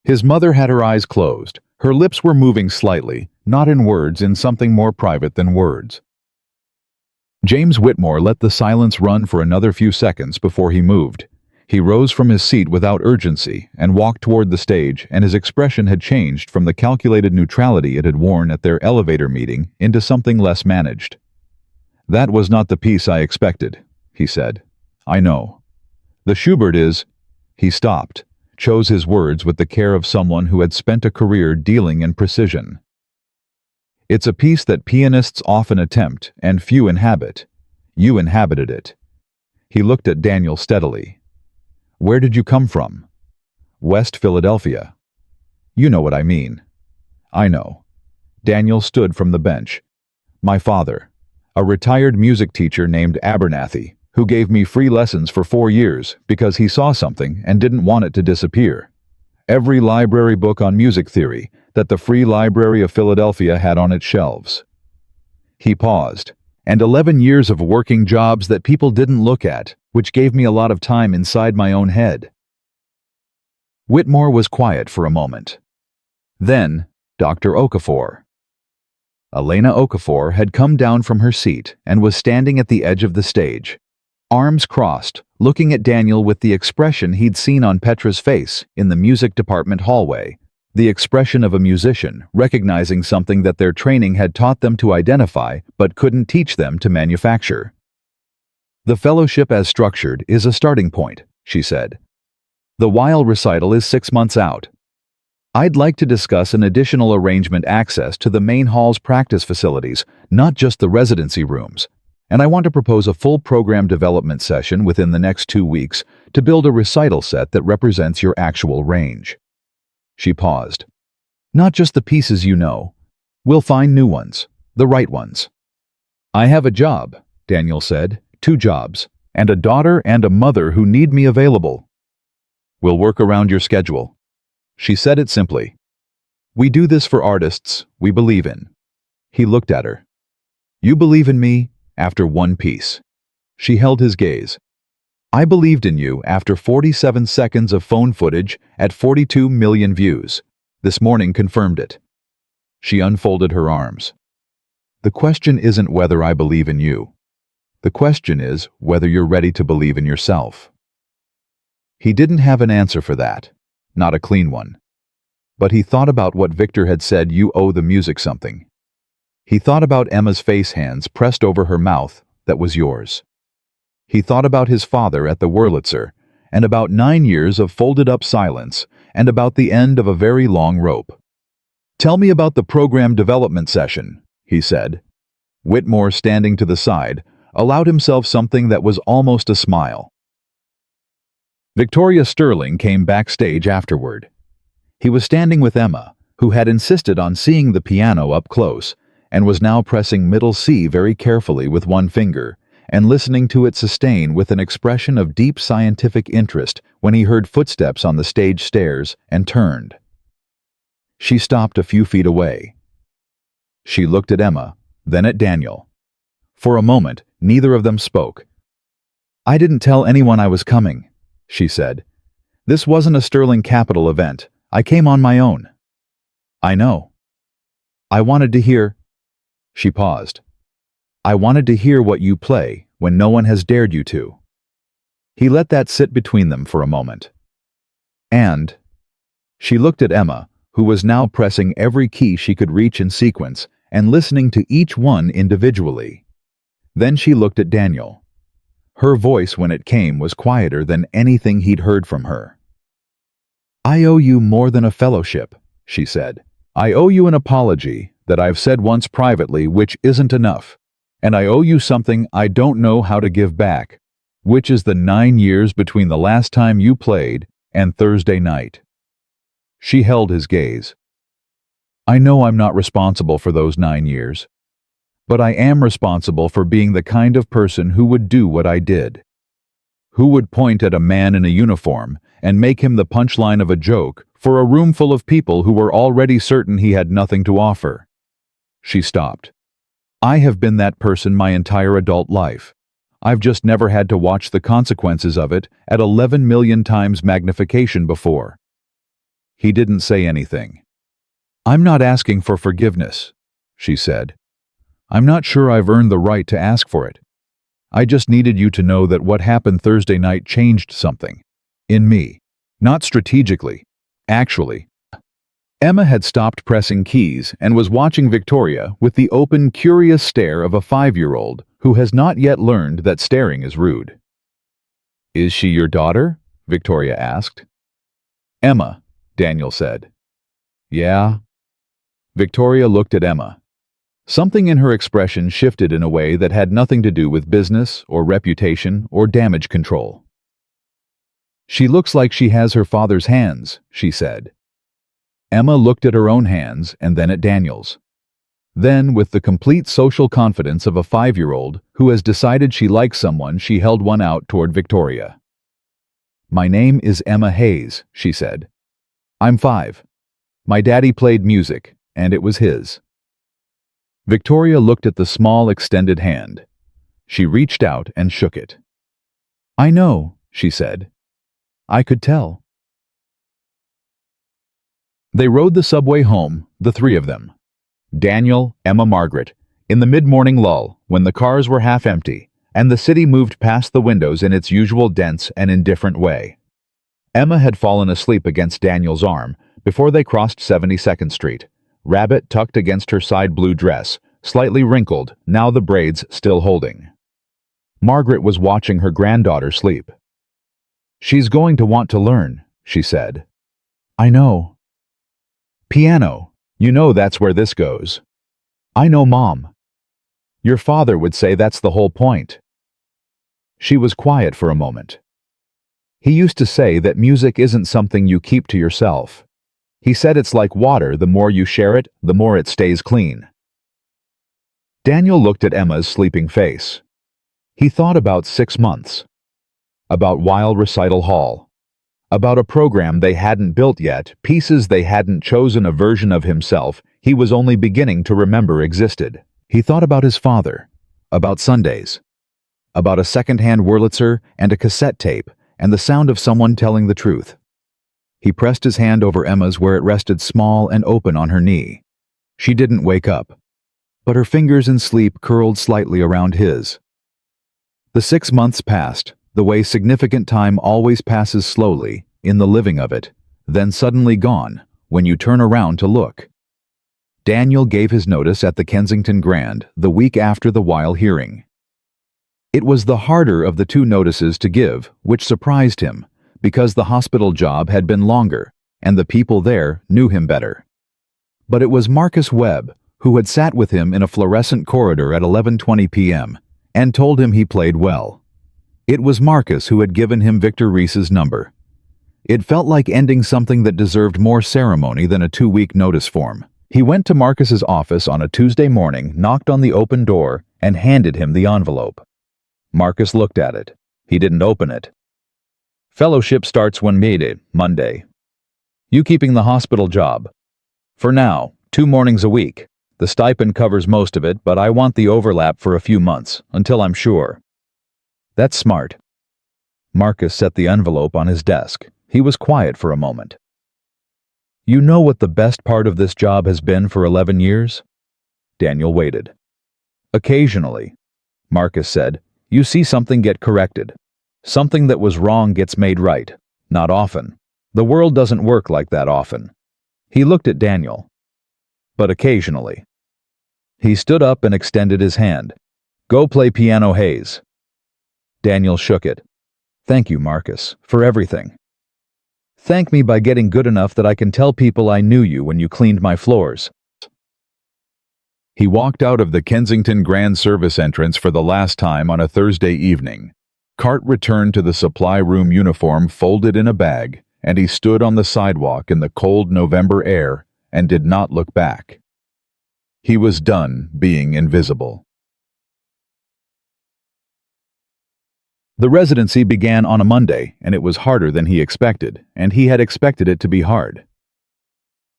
[SPEAKER 1] His mother had her eyes closed. Her lips were moving slightly, not in words, in something more private than words. James Whitmore let the silence run for another few seconds before he moved. He rose from his seat without urgency and walked toward the stage, and his expression had changed from the calculated neutrality it had worn at their elevator meeting into something less managed. "That was not the piece I expected," he said. "I know. The Schubert is—" He stopped, chose his words with the care of someone who had spent a career dealing in precision. "It's a piece that pianists often attempt and few inhabit. You inhabited it." He looked at Daniel steadily. "Where did you come from?" "West Philadelphia." "You know what I mean." "I know." Daniel stood from the bench. "My father, a retired music teacher named Abernathy, who gave me free lessons for 4 years because he saw something and didn't want it to disappear. Every library book on music theory that the Free Library of Philadelphia had on its shelves." He paused. "And 11 years of working jobs that people didn't look at, which gave me a lot of time inside my own head." Whitmore was quiet for a moment. Then, Dr. Okafor. Elena Okafor had come down from her seat and was standing at the edge of the stage, arms crossed, looking at Daniel with the expression he'd seen on Petra's face in the music department hallway, the expression of a musician recognizing something that their training had taught them to identify but couldn't teach them to manufacture. "The fellowship as structured is a starting point," she said. "The Weil recital is 6 months out. I'd like to discuss an additional arrangement access to the main hall's practice facilities, not just the residency rooms. And I want to propose a full program development session within the next 2 weeks to build a recital set that represents your actual range." She paused. "Not just the pieces you know. We'll find new ones, the right ones." "I have a job," Daniel said, "2 jobs, and a daughter and a mother who need me available." "We'll work around your schedule." She said it simply. "We do this for artists we believe in." He looked at her. "You believe in me after 1 piece." She held his gaze. "I believed in you after 47 seconds of phone footage at 42 million views. This morning confirmed it." She unfolded her arms. "The question isn't whether I believe in you. The question is whether you're ready to believe in yourself." He didn't have an answer for that, not a clean one. But he thought about what Victor had said, "You owe the music something." He thought about Emma's face hands pressed over her mouth, "That was yours." He thought about his father at the Wurlitzer, and about 9 years of folded-up silence, and about the end of a very long rope. "Tell me about the program development session," he said. Whitmore, standing to the side, allowed himself something that was almost a smile. Victoria Sterling came backstage afterward. He was standing with Emma, who had insisted on seeing the piano up close, and was now pressing middle C very carefully with one finger, and listening to it sustain with an expression of deep scientific interest when he heard footsteps on the stage stairs and turned. She stopped a few feet away. She looked at Emma, then at Daniel. For a moment, neither of them spoke. "I didn't tell anyone I was coming," she said. "This wasn't a Sterling Capital event. I came on my own." "I know." "I wanted to hear—" She paused. "I wanted to hear what you play when no one has dared you to." He let that sit between them for a moment. "And—" She looked at Emma, who was now pressing every key she could reach in sequence and listening to each one individually. Then she looked at Daniel. Her voice, when it came, was quieter than anything he'd heard from her. "I owe you more than a fellowship," she said. "I owe you an apology that I've said once privately, which isn't enough. And I owe you something I don't know how to give back, which is the 9 years between the last time you played and Thursday night." She held his gaze. "I know I'm not responsible for those 9 years. But I am responsible for being the kind of person who would do what I did. Who would point at a man in a uniform and make him the punchline of a joke for a room full of people who were already certain he had nothing to offer." She stopped. "I have been that person my entire adult life. I've just never had to watch the consequences of it at 11 million times magnification before." He didn't say anything. "I'm not asking for forgiveness," she said. "I'm not sure I've earned the right to ask for it. I just needed you to know that what happened Thursday night changed something. In me. Not strategically. Actually." Emma had stopped pressing keys and was watching Victoria with the open, curious stare of a 5-year-old who has not yet learned that staring is rude. "Is she your daughter?" Victoria asked. "Emma," Daniel said. "Yeah." Victoria looked at Emma. Something in her expression shifted in a way that had nothing to do with business or reputation or damage control. "She looks like she has her father's hands," she said. Emma looked at her own hands and then at Daniel's. Then, with the complete social confidence of a 5-year-old who has decided she likes someone, she held one out toward Victoria. "My name is Emma Hayes," she said. "I'm 5. My daddy played music, and it was his." Victoria looked at the small, extended hand. She reached out and shook it. "I know," she said. "I could tell." They rode the subway home, the 3 of them. Daniel, Emma, Margaret, in the mid-morning lull, when the cars were half empty, and the city moved past the windows in its usual dense and indifferent way. Emma had fallen asleep against Daniel's arm before they crossed 72nd Street, rabbit tucked against her side blue dress, slightly wrinkled, now the braids still holding. Margaret was watching her granddaughter sleep. "She's going to want to learn," she said. "I know." "Piano. You know that's where this goes." "I know, Mom." "Your father would say that's the whole point." She was quiet for a moment. "He used to say that music isn't something you keep to yourself. He said it's like water, the more you share it, the more it stays clean." Daniel looked at Emma's sleeping face. He thought about 6 months. About Weil Recital Hall. About a program they hadn't built yet, pieces they hadn't chosen, a version of himself he was only beginning to remember existed. He thought about his father, about Sundays, about a second-hand Wurlitzer and a cassette tape and the sound of someone telling the truth. He pressed his hand over Emma's where it rested small and open on her knee. She didn't wake up, but her fingers in sleep curled slightly around his. The 6 months passed, the way significant time always passes slowly, in the living of it, then suddenly gone, when you turn around to look. Daniel gave his notice at the Kensington Grand the week after the Weil hearing. It was the harder of the 2 notices to give, which surprised him, because the hospital job had been longer, and the people there knew him better. But it was Marcus Webb, who had sat with him in a fluorescent corridor at 11:20 p.m., and told him he played well. It was Marcus who had given him Victor Reese's number. It felt like ending something that deserved more ceremony than a 2-week notice form. He went to Marcus's office on a Tuesday morning, knocked on the open door, and handed him the envelope. Marcus looked at it. He didn't open it. "Fellowship starts when Monday. You keeping the hospital job? For now, 2 mornings a week. The stipend covers most of it, but I want the overlap for a few months, until I'm sure." "That's smart." Marcus set the envelope on his desk. He was quiet for a moment. "You know what the best part of this job has been for 11 years? Daniel waited. "Occasionally," Marcus said, "you see something get corrected. Something that was wrong gets made right. Not often. The world doesn't work like that often." He looked at Daniel. "But occasionally." He stood up and extended his hand. "Go play piano, Hayes." Daniel shook it. "Thank you, Marcus, for everything. Thank me by getting good enough that I can tell people I knew you when you cleaned my floors." He walked out of the Kensington Grand Service entrance for the last time on a Thursday evening. Cart returned to the supply room uniform folded in a bag, and he stood on the sidewalk in the cold November air and did not look back. He was done being invisible. The residency began on a Monday, and it was harder than he expected, and he had expected it to be hard.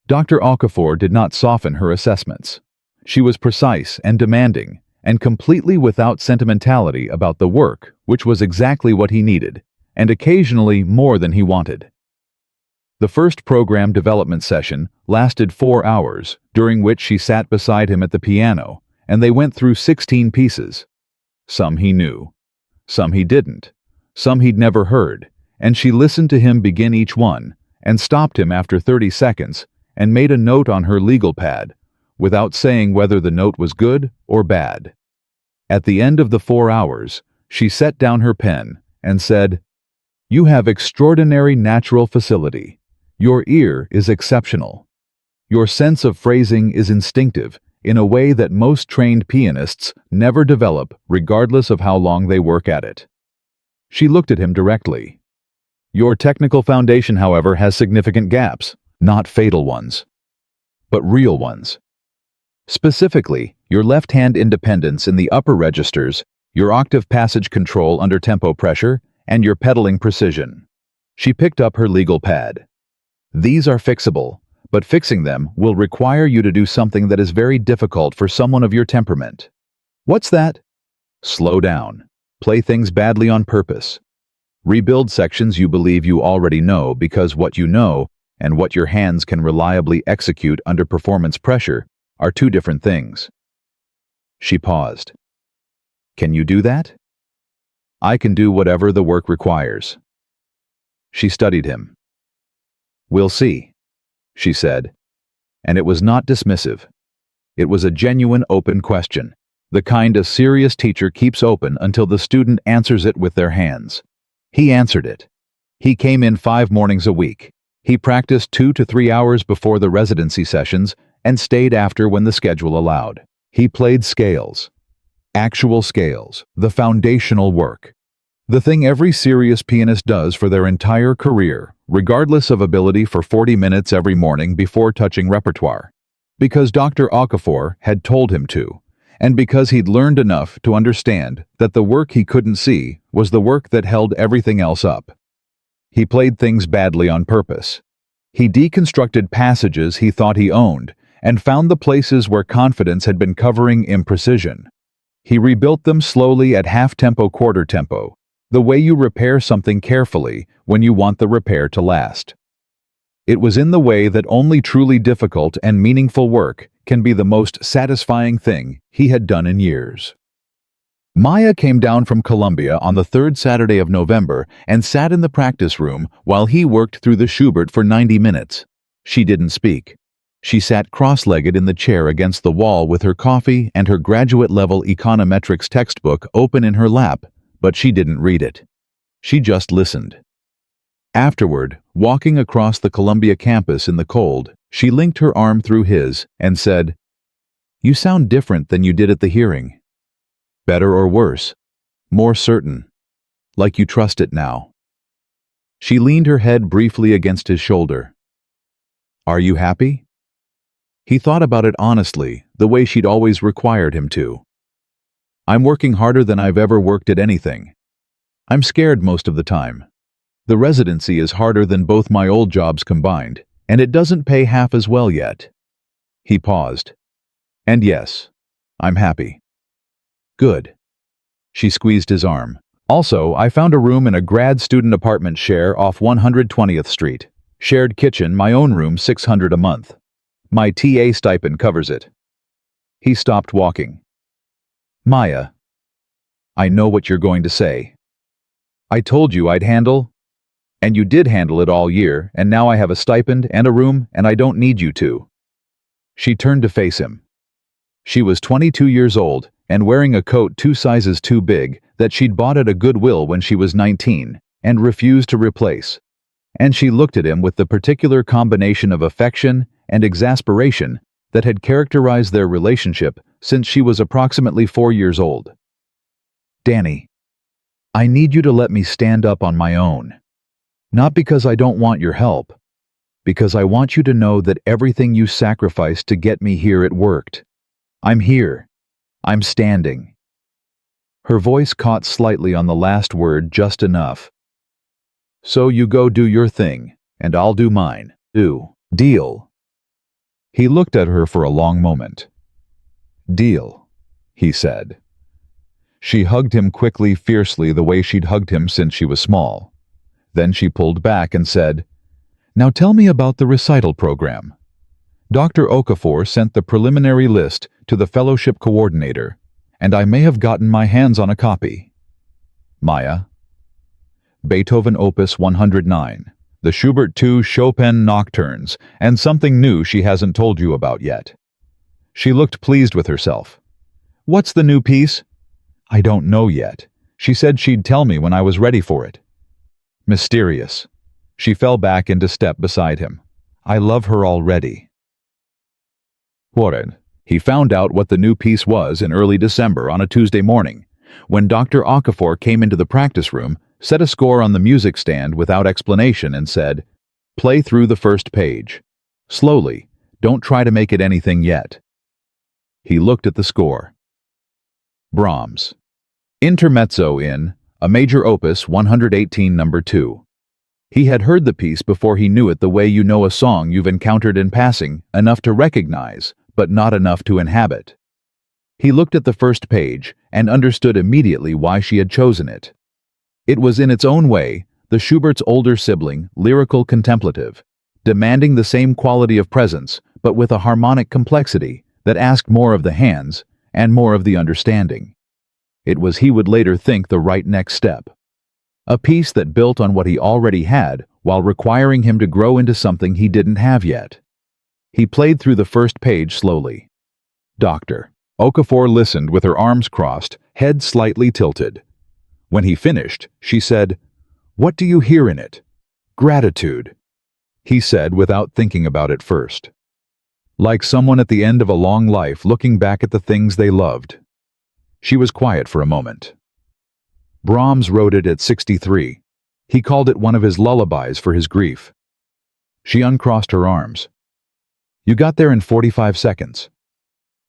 [SPEAKER 1] Dr. Okafor did not soften her assessments. She was precise and demanding, and completely without sentimentality about the work, which was exactly what he needed, and occasionally more than he wanted. The first program development session lasted 4 hours, during which she sat beside him at the piano, and they went through 16 pieces. Some he knew, some he didn't, some he'd never heard, and she listened to him begin each one, and stopped him after 30 seconds, and made a note on her legal pad, without saying whether the note was good or bad. At the end of the 4 hours, she set down her pen and said, "You have extraordinary natural facility. Your ear is exceptional. Your sense of phrasing is instinctive in a way that most trained pianists never develop regardless of how long they work at it." She looked at him directly. "Your technical foundation, however, has significant gaps, not fatal ones, but real ones. Specifically, your left-hand independence in the upper registers, your octave passage control under tempo pressure, and your pedaling precision." She picked up her legal pad. "These are fixable, but fixing them will require you to do something that is very difficult for someone of your temperament." "What's that?" "Slow down. Play things badly on purpose. Rebuild sections you believe you already know, because what you know and what your hands can reliably execute under performance pressure are two different things." She paused. "Can you do that?" "I can do whatever the work requires." She studied him. "We'll see," she said, and it was not dismissive. It was a genuine open question, the kind a serious teacher keeps open until the student answers it with their hands. He answered it. He came in 5 mornings a week. He practiced 2 to 3 hours before the residency sessions and stayed after when the schedule allowed. He played scales. Actual scales, the foundational work. The thing every serious pianist does for their entire career, regardless of ability, for 40 minutes every morning before touching repertoire. Because Dr. Okafor had told him to, and because he'd learned enough to understand that the work he couldn't see was the work that held everything else up. He played things badly on purpose. He deconstructed passages he thought he owned and found the places where confidence had been covering imprecision. He rebuilt them slowly at half-tempo, quarter-tempo, the way you repair something carefully when you want the repair to last. It was in the way that only truly difficult and meaningful work can be the most satisfying thing he had done in years. Maya came down from Columbia on the 3rd Saturday of November and sat in the practice room while he worked through the Schubert for 90 minutes. She didn't speak. She sat cross-legged in the chair against the wall with her coffee and her graduate-level econometrics textbook open in her lap, but she didn't read it. She just listened. Afterward, walking across the Columbia campus in the cold, she linked her arm through his and said, "You sound different than you did at the hearing. Better or worse? More certain. Like you trust it now." She leaned her head briefly against his shoulder. "Are you happy?" He thought about it honestly, the way she'd always required him to. "I'm working harder than I've ever worked at anything. I'm scared most of the time. The residency is harder than both my old jobs combined, and it doesn't pay half as well yet." He paused. "And yes, I'm happy." "Good." She squeezed his arm. "Also, I found a room in a grad student apartment share off 120th Street. Shared kitchen, my own room, $600 a month. My TA stipend covers it." He stopped walking. "Maya, I know what you're going to say. I told you I'd handle, and you did handle it all year, and now I have a stipend and a room, and I don't need you to." She turned to face him. She was 22 years old and wearing a coat 2 sizes too big that she'd bought at a Goodwill when she was 19 and refused to replace. And she looked at him with the particular combination of affection and exasperation that had characterized their relationship since she was approximately 4 years old. "Danny, I need you to let me stand up on my own. Not because I don't want your help, because I want you to know that everything you sacrificed to get me here, it worked. I'm here. I'm standing." Her voice caught slightly on the last word, just enough. "So you go do your thing, and I'll do mine. Deal." He looked at her for a long moment. "Deal." he said. She hugged him quickly, fiercely, the way she'd hugged him since she was small. Then she pulled back and said, "Now tell me about the recital program." Dr. Okafor sent the preliminary list to the fellowship coordinator, and I may have gotten my hands on a copy. Maya. Beethoven Opus 109, the Schubert II Chopin Nocturnes, and something new she hasn't told you about yet. She looked pleased with herself. What's the new piece? I don't know yet. She said she'd tell me when I was ready for it. Mysterious. She fell back into step beside him. I love her already. Warren. He found out what the new piece was in early December on a Tuesday morning, when Dr. Okafor came into the practice room, set a score on the music stand without explanation and said, "Play through the first page. Slowly. Don't try to make it anything yet." He looked at the score. Brahms. Intermezzo in A Major Opus 118 No. 2. He had heard the piece before he knew it, the way you know a song you've encountered in passing, enough to recognize, but not enough to inhabit. He looked at the first page and understood immediately why she had chosen it. It was in its own way the Schubert's older sibling, lyrical contemplative, demanding the same quality of presence, but with a harmonic complexity that asked more of the hands and more of the understanding. It was, he would later think, the right next step. A piece that built on what he already had while requiring him to grow into something he didn't have yet. He played through the first page slowly. Dr. Okafor listened with her arms crossed, head slightly tilted. When he finished, she said, "What do you hear in it?" "Gratitude," he said without thinking about it first. Like someone at the end of a long life looking back at the things they loved. She was quiet for a moment. Brahms wrote it at 63. He called it one of his lullabies for his grief. She uncrossed her arms. "You got there in 45 seconds.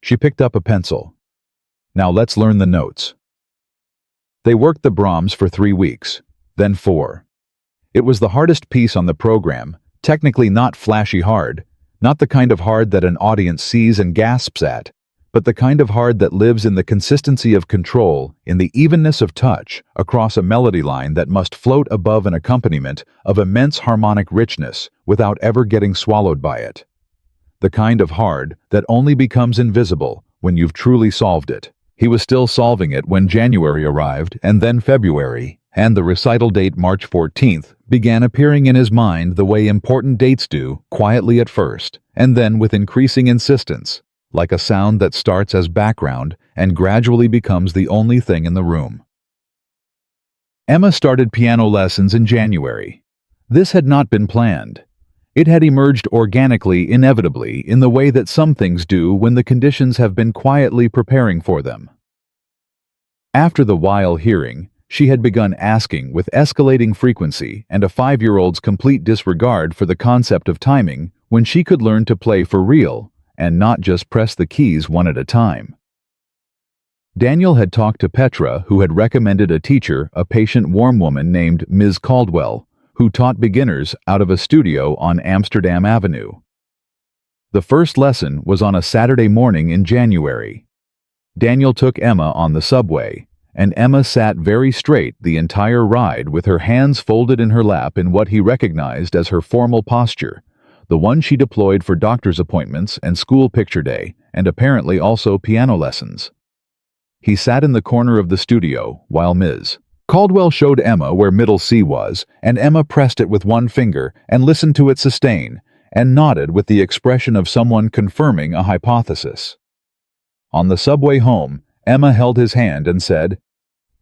[SPEAKER 1] She picked up a pencil. "Now let's learn the notes." They worked the Brahms for 3 weeks, then 4. It was the hardest piece on the program, technically not flashy hard, not the kind of hard that an audience sees and gasps at, but the kind of hard that lives in the consistency of control, in the evenness of touch, across a melody line that must float above an accompaniment of immense harmonic richness without ever getting swallowed by it. The kind of hard that only becomes invisible when you've truly solved it. He was still solving it when January arrived, and then February, and the recital date March 14th began appearing in his mind the way important dates do, quietly at first, and then with increasing insistence, like a sound that starts as background and gradually becomes the only thing in the room. Emma started piano lessons in January. This had not been planned. It had emerged organically, inevitably, in the way that some things do when the conditions have been quietly preparing for them. After the Weil hearing, she had begun asking with escalating frequency and a 5-year-old's complete disregard for the concept of timing when she could learn to play for real and not just press the keys one at a time. Daniel had talked to Petra, who had recommended a teacher, a patient warm woman named Ms. Caldwell, who taught beginners out of a studio on Amsterdam Avenue. The first lesson was on a Saturday morning in January. Daniel took Emma on the subway, and Emma sat very straight the entire ride with her hands folded in her lap in what he recognized as her formal posture, the one she deployed for doctor's appointments and school picture day, and apparently also piano lessons. He sat in the corner of the studio while Ms. Caldwell showed Emma where middle C was, and Emma pressed it with one finger and listened to it sustain, and nodded with the expression of someone confirming a hypothesis. On the subway home, Emma held his hand and said,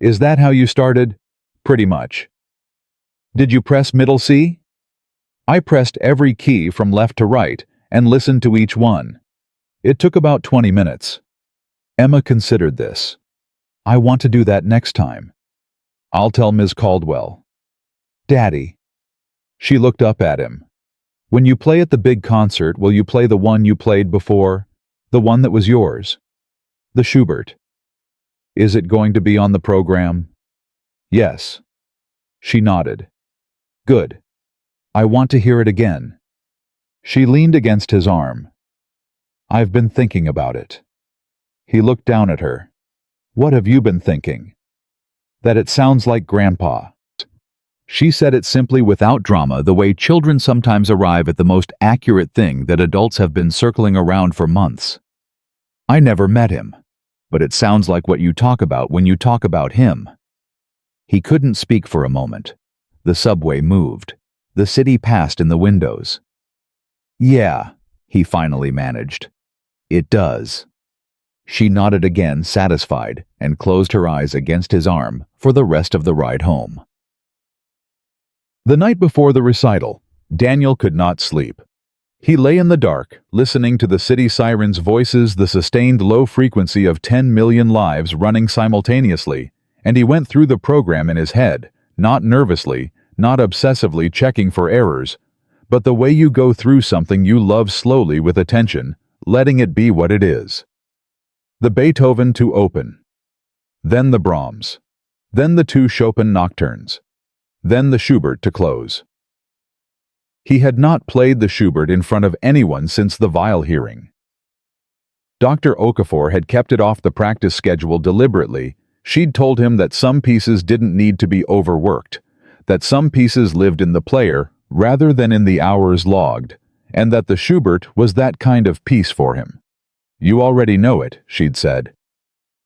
[SPEAKER 1] "Is that how you started?" "Pretty much." "Did you press middle C?" "I pressed every key from left to right and listened to each one. It took about 20 minutes. Emma considered this. "I want to do that next time. I'll tell Ms. Caldwell." "Daddy." She looked up at him. "When you play at the big concert, will you play the one you played before? The one that was yours? The Schubert. Is it going to be on the program?" "Yes." She nodded. "Good. I want to hear it again." She leaned against his arm. "I've been thinking about it." He looked down at her. "What have you been thinking?" "That it sounds like Grandpa." She said it simply without drama, the way children sometimes arrive at the most accurate thing that adults have been circling around for months. "I never met him, but it sounds like what you talk about when you talk about him." He couldn't speak for a moment. The subway moved. The city passed in the windows. "Yeah," he finally managed. "It does." She nodded again, satisfied, and closed her eyes against his arm for the rest of the ride home. The night before the recital, Daniel could not sleep. He lay in the dark, listening to the city sirens' voices, the sustained low frequency of 10 million lives running simultaneously, and he went through the program in his head, not nervously, not obsessively checking for errors, but the way you go through something you love slowly with attention, letting it be what it is. The Beethoven to open. Then the Brahms. Then the two Chopin nocturnes. Then the Schubert to close. He had not played the Schubert in front of anyone since the viol hearing. Dr. Okafor had kept it off the practice schedule deliberately. She'd told him that some pieces didn't need to be overworked, that some pieces lived in the player rather than in the hours logged, and that the Schubert was that kind of piece for him. "You already know it," she'd said.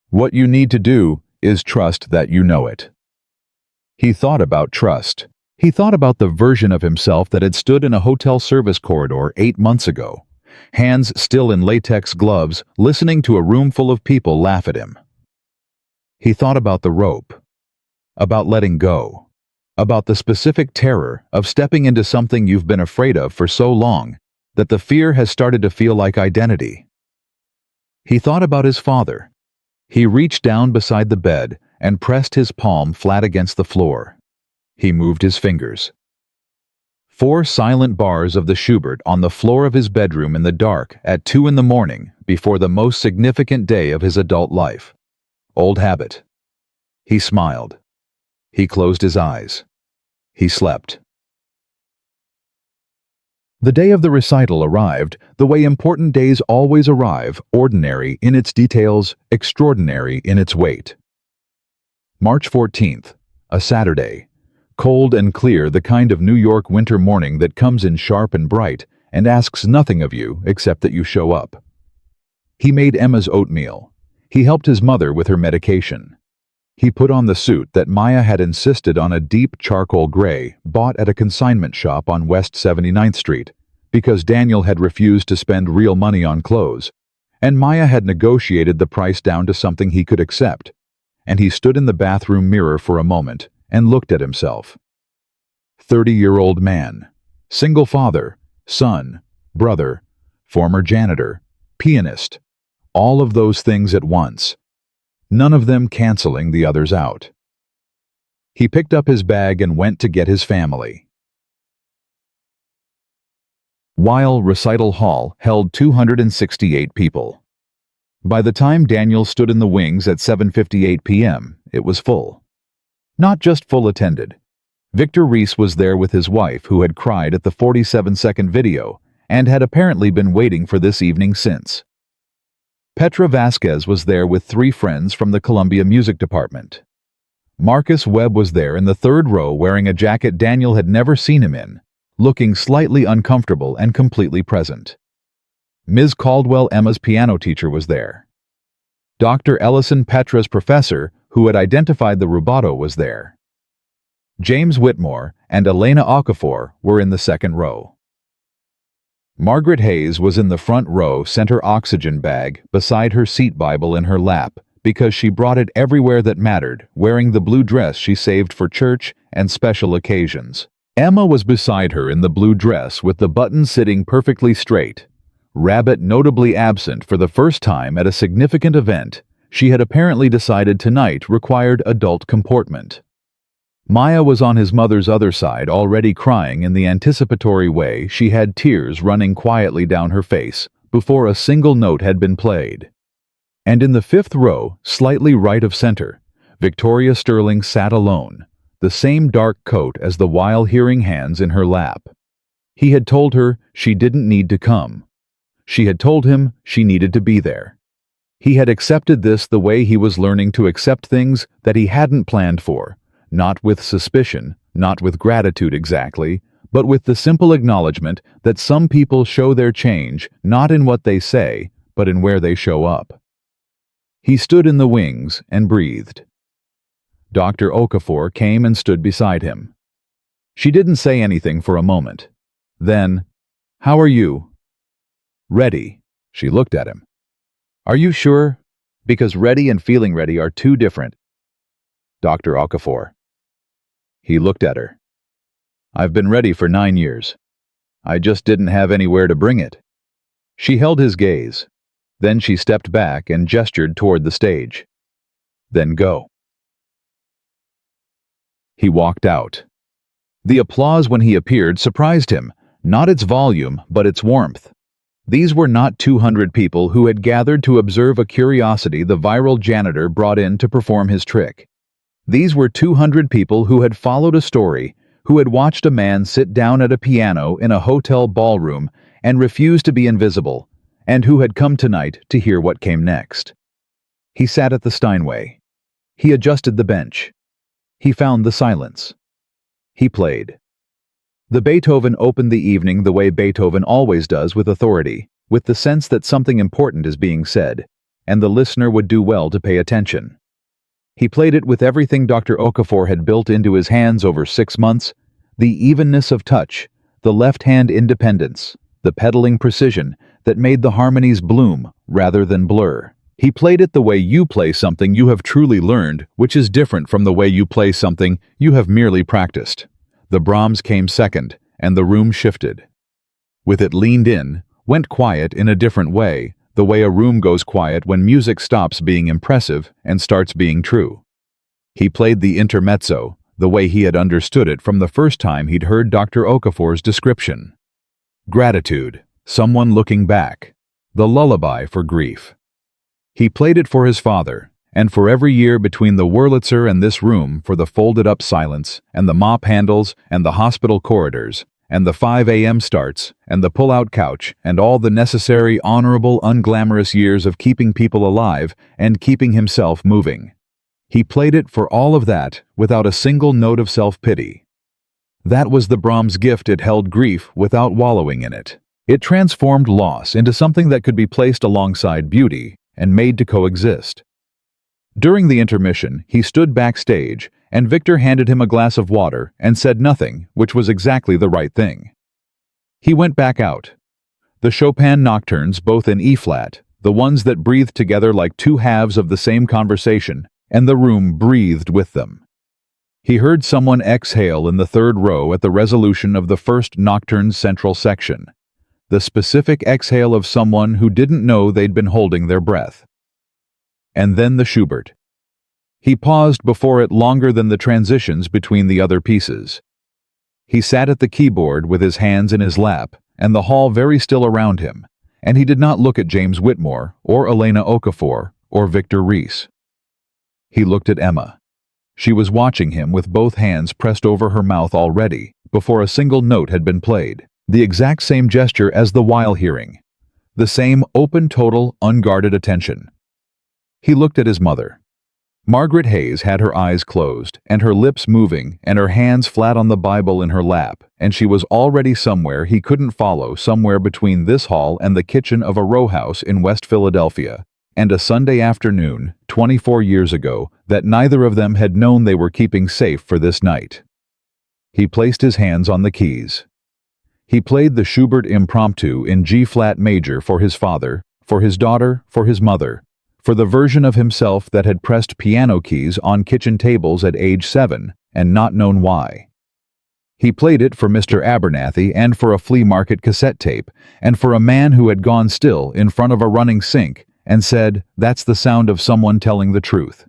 [SPEAKER 1] "What you need to do is trust that you know it." He thought about trust. He thought about the version of himself that had stood in a hotel service corridor 8 months ago, hands still in latex gloves, listening to a room full of people laugh at him. He thought about the rope, about letting go, about the specific terror of stepping into something you've been afraid of for so long that the fear has started to feel like identity. He thought about his father. He reached down beside the bed and pressed his palm flat against the floor. He moved his fingers. 4 silent bars of the Schubert on the floor of his bedroom in the dark at 2 in the morning before the most significant day of his adult life. Old habit. He smiled. He closed his eyes. He slept. The day of the recital arrived the way important days always arrive, ordinary in its details, extraordinary in its weight. March 14th, a Saturday. Cold and clear, the kind of New York winter morning that comes in sharp and bright and asks nothing of you except that you show up. He made Emma's oatmeal. He helped his mother with her medication. He put on the suit that Maya had insisted on, a deep charcoal gray bought at a consignment shop on West 79th Street, because Daniel had refused to spend real money on clothes, and Maya had negotiated the price down to something he could accept, and he stood in the bathroom mirror for a moment and looked at himself. 30-year-old man, single father, son, brother, former janitor, pianist, all of those things at once, none of them canceling the others out. He picked up his bag and went to get his family. Weil Recital Hall held 268 people. By the time Daniel stood in the wings at 7:58 p.m., it was full. Not just full attended. Victor Reese was there with his wife, who had cried at the 47-second video and had apparently been waiting for this evening since. Petra Vasquez was there with 3 friends from the Columbia Music Department. Marcus Webb was there in the 3rd row wearing a jacket Daniel had never seen him in, looking slightly uncomfortable and completely present. Ms. Caldwell, Emma's piano teacher, was there. Dr. Ellison, Petra's professor, who had identified the rubato, was there. James Whitmore and Elena Okafor were in the 2nd row. Margaret Hayes was in the front row, center oxygen bag beside her seat Bible in her lap, because she brought it everywhere that mattered, wearing the blue dress she saved for church and special occasions. Emma was beside her in the blue dress with the buttons sitting perfectly straight. Rabbit notably absent for the first time at a significant event she had apparently decided tonight required adult comportment. Maya was on his mother's other side, already crying in the anticipatory way she had tears running quietly down her face before a single note had been played. And in the 5th row, slightly right of center, Victoria Sterling sat alone, the same dark coat as the Weil hearing hands in her lap. He had told her she didn't need to come. She had told him she needed to be there. He had accepted this the way he was learning to accept things that he hadn't planned for, not with suspicion, not with gratitude exactly, but with the simple acknowledgement that some people show their change not in what they say, but in where they show up. He stood in the wings and breathed. Dr. Okafor came and stood beside him. She didn't say anything for a moment. Then, "How are you?" "Ready." She looked at him. "Are you sure? Because ready and feeling ready are two different." Dr. Okafor. He looked at her. "I've been ready for 9 years. I just didn't have anywhere to bring it." She held his gaze. Then she stepped back and gestured toward the stage. "Then go." He walked out. The applause when he appeared surprised him, not its volume, but its warmth. These were not 200 people who had gathered to observe a curiosity the viral janitor brought in to perform his trick. These were 200 people who had followed a story, who had watched a man sit down at a piano in a hotel ballroom and refuse to be invisible, and who had come tonight to hear what came next. He sat at the Steinway. He adjusted the bench. He found the silence. He played. The Beethoven opened the evening the way Beethoven always does, with authority, with the sense that something important is being said, and the listener would do well to pay attention. He played it with everything Dr. Okafor had built into his hands over 6 months, the evenness of touch, the left-hand independence, the pedaling precision that made the harmonies bloom rather than blur. He played it the way you play something you have truly learned, which is different from the way you play something you have merely practiced. The Brahms came second, and the room shifted. With it leaned in, went quiet in a different way, the way a room goes quiet when music stops being impressive and starts being true. He played the intermezzo, the way he had understood it from the first time he'd heard Dr. Okafor's description. Gratitude, someone looking back, the lullaby for grief. He played it for his father, and for every year between the Wurlitzer and this room, for the folded-up silence, and the mop handles, and the hospital corridors, and the 5 a.m. starts, and the pull-out couch, and all the necessary, honorable, unglamorous years of keeping people alive and keeping himself moving. He played it for all of that without a single note of self-pity. That was the Brahms gift. It held grief without wallowing in it. It transformed loss into something that could be placed alongside beauty and made to coexist. During the intermission, he stood backstage, and Victor handed him a glass of water and said nothing, which was exactly the right thing. He went back out. The Chopin nocturnes, both in E-flat, the ones that breathed together like two halves of the same conversation, and the room breathed with them. He heard someone exhale in the third row at the resolution of the first nocturne's central section, the specific exhale of someone who didn't know they'd been holding their breath. And then the Schubert. He paused before it longer than the transitions between the other pieces. He sat at the keyboard with his hands in his lap, and the hall very still around him, and he did not look at James Whitmore, or Elena Okafor, or Victor Reese. He looked at Emma. She was watching him with both hands pressed over her mouth already, before a single note had been played, the exact same gesture as the while hearing, the same open, total, unguarded attention. He looked at his mother. Margaret Hayes had her eyes closed, and her lips moving, and her hands flat on the Bible in her lap, and she was already somewhere he couldn't follow, somewhere between this hall and the kitchen of a row house in West Philadelphia, and a Sunday afternoon, 24 years ago, that neither of them had known they were keeping safe for this night. He placed his hands on the keys. He played the Schubert Impromptu in G-flat major for his father, for his daughter, for his mother, for the version of himself that had pressed piano keys on kitchen tables at age 7 and not known why. He played it for Mr. Abernathy and for a flea market cassette tape, and for a man who had gone still in front of a running sink and said, "That's the sound of someone telling the truth."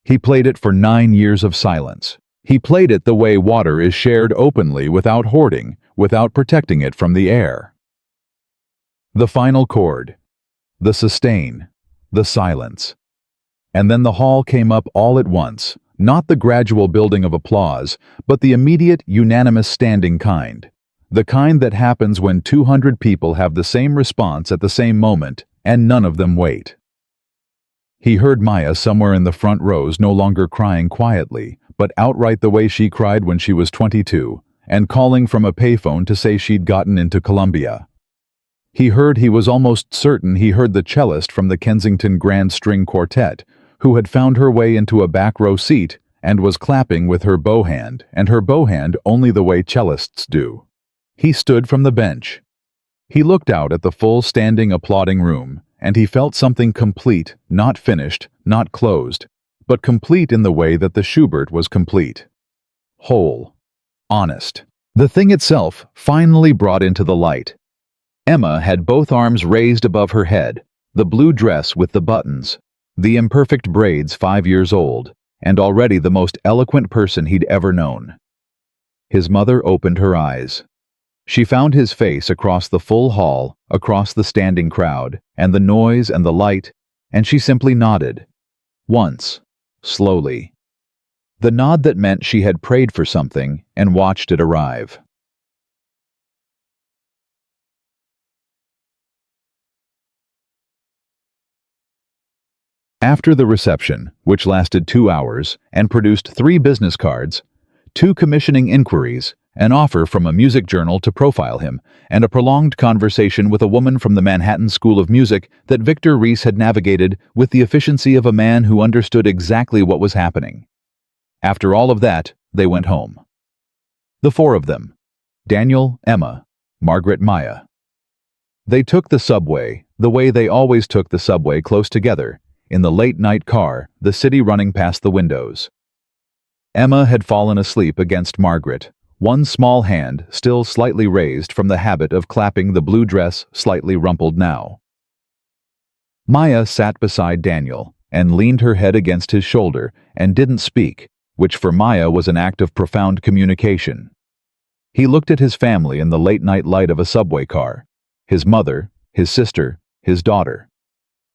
[SPEAKER 1] He played it for 9 years of silence. He played it the way water is shared openly without hoarding, without protecting it from the air. The final chord, the sustain, the silence. And then the hall came up all at once, not the gradual building of applause, but the immediate, unanimous standing kind. The kind that happens when 200 people have the same response at the same moment, and none of them wait. He heard Maya somewhere in the front rows no longer crying quietly, but outright the way she cried when she was 22, and calling from a payphone to say she'd gotten into Columbia. He was almost certain he heard the cellist from the Kensington Grand String Quartet, who had found her way into a back row seat and was clapping with her bow hand, and her bow hand only the way cellists do. He stood from the bench. He looked out at the full standing applauding room, and he felt something complete, not finished, not closed, but complete in the way that the Schubert was complete. Whole. Honest. The thing itself finally brought into the light. Emma had both arms raised above her head, the blue dress with the buttons, the imperfect braids 5 years old, and already the most eloquent person he'd ever known. His mother opened her eyes. She found his face across the full hall, across the standing crowd, and the noise and the light, and she simply nodded. Once, slowly. The nod that meant she had prayed for something and watched it arrive. After the reception, which lasted 2 hours and produced 3 business cards, 2 commissioning inquiries, an offer from a music journal to profile him, and a prolonged conversation with a woman from the Manhattan School of Music that Victor Reese had navigated with the efficiency of a man who understood exactly what was happening. After all of that, they went home. The 4 of them: Daniel, Emma, Margaret, Maya. They took the subway, the way they always took the subway, close together, in the late-night car, the city running past the windows. Emma had fallen asleep against Margaret, one small hand still slightly raised from the habit of clapping the blue dress slightly rumpled now. Maya sat beside Daniel and leaned her head against his shoulder and didn't speak, which for Maya was an act of profound communication. He looked at his family in the late-night light of a subway car: his mother, his sister, his daughter.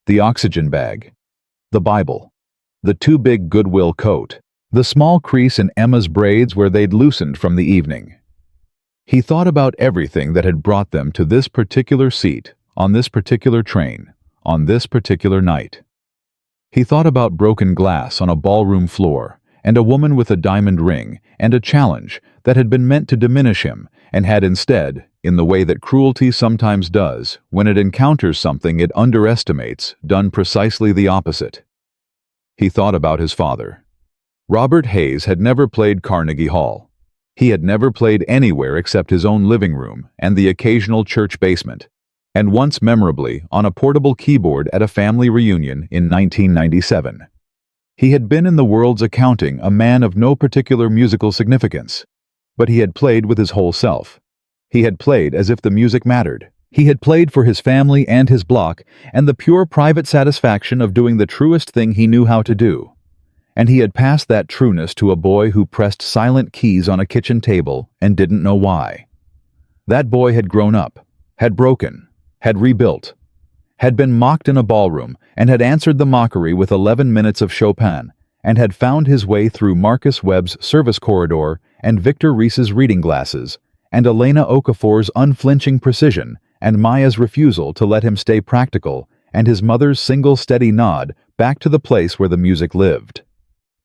[SPEAKER 1] The oxygen bag. The Bible. The too big Goodwill coat. The small crease in Emma's braids where they'd loosened from the evening. He thought about everything that had brought them to this particular seat, on this particular train, on this particular night. He thought about broken glass on a ballroom floor, and a woman with a diamond ring, and a challenge that had been meant to diminish him, and had instead, in the way that cruelty sometimes does, when it encounters something it underestimates, done precisely the opposite. He thought about his father. Robert Hayes had never played Carnegie Hall. He had never played anywhere except his own living room and the occasional church basement, and once memorably on a portable keyboard at a family reunion in 1997. He had been in the world's accounting a man of no particular musical significance, but he had played with his whole self. He had played as if the music mattered. He had played for his family and his block, and the pure private satisfaction of doing the truest thing he knew how to do. And he had passed that trueness to a boy who pressed silent keys on a kitchen table and didn't know why. That boy had grown up, had broken, had rebuilt, had been mocked in a ballroom, and had answered the mockery with 11 minutes of Chopin, and had found his way through Marcus Webb's service corridor and Victor Reese's reading glasses, and Elena Okafor's unflinching precision, and Maya's refusal to let him stay practical, and his mother's single steady nod back to the place where the music lived.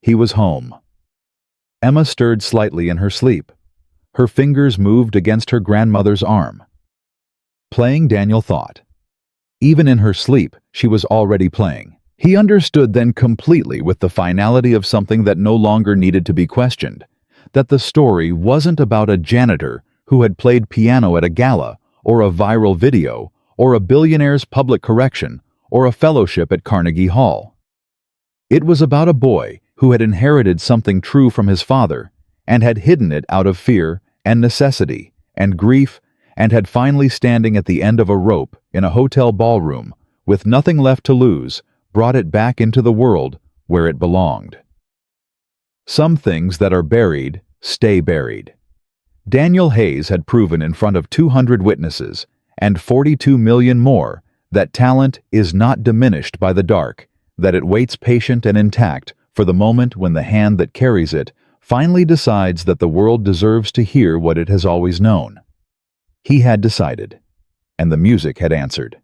[SPEAKER 1] He was home. Emma stirred slightly in her sleep. Her fingers moved against her grandmother's arm. Playing, Daniel thought. Even in her sleep, she was already playing. He understood then completely, with the finality of something that no longer needed to be questioned, that the story wasn't about a janitor who had played piano at a gala, or a viral video, or a billionaire's public correction, or a fellowship at Carnegie Hall. It was about a boy who had inherited something true from his father, and had hidden it out of fear and necessity and grief, and had finally, standing at the end of a rope in a hotel ballroom, with nothing left to lose, brought it back into the world where it belonged. Some things that are buried stay buried. Daniel Hayes had proven in front of 200 witnesses, and 42 million more, that talent is not diminished by the dark, that it waits patient and intact for the moment when the hand that carries it finally decides that the world deserves to hear what it has always known. He had decided, and the music had answered.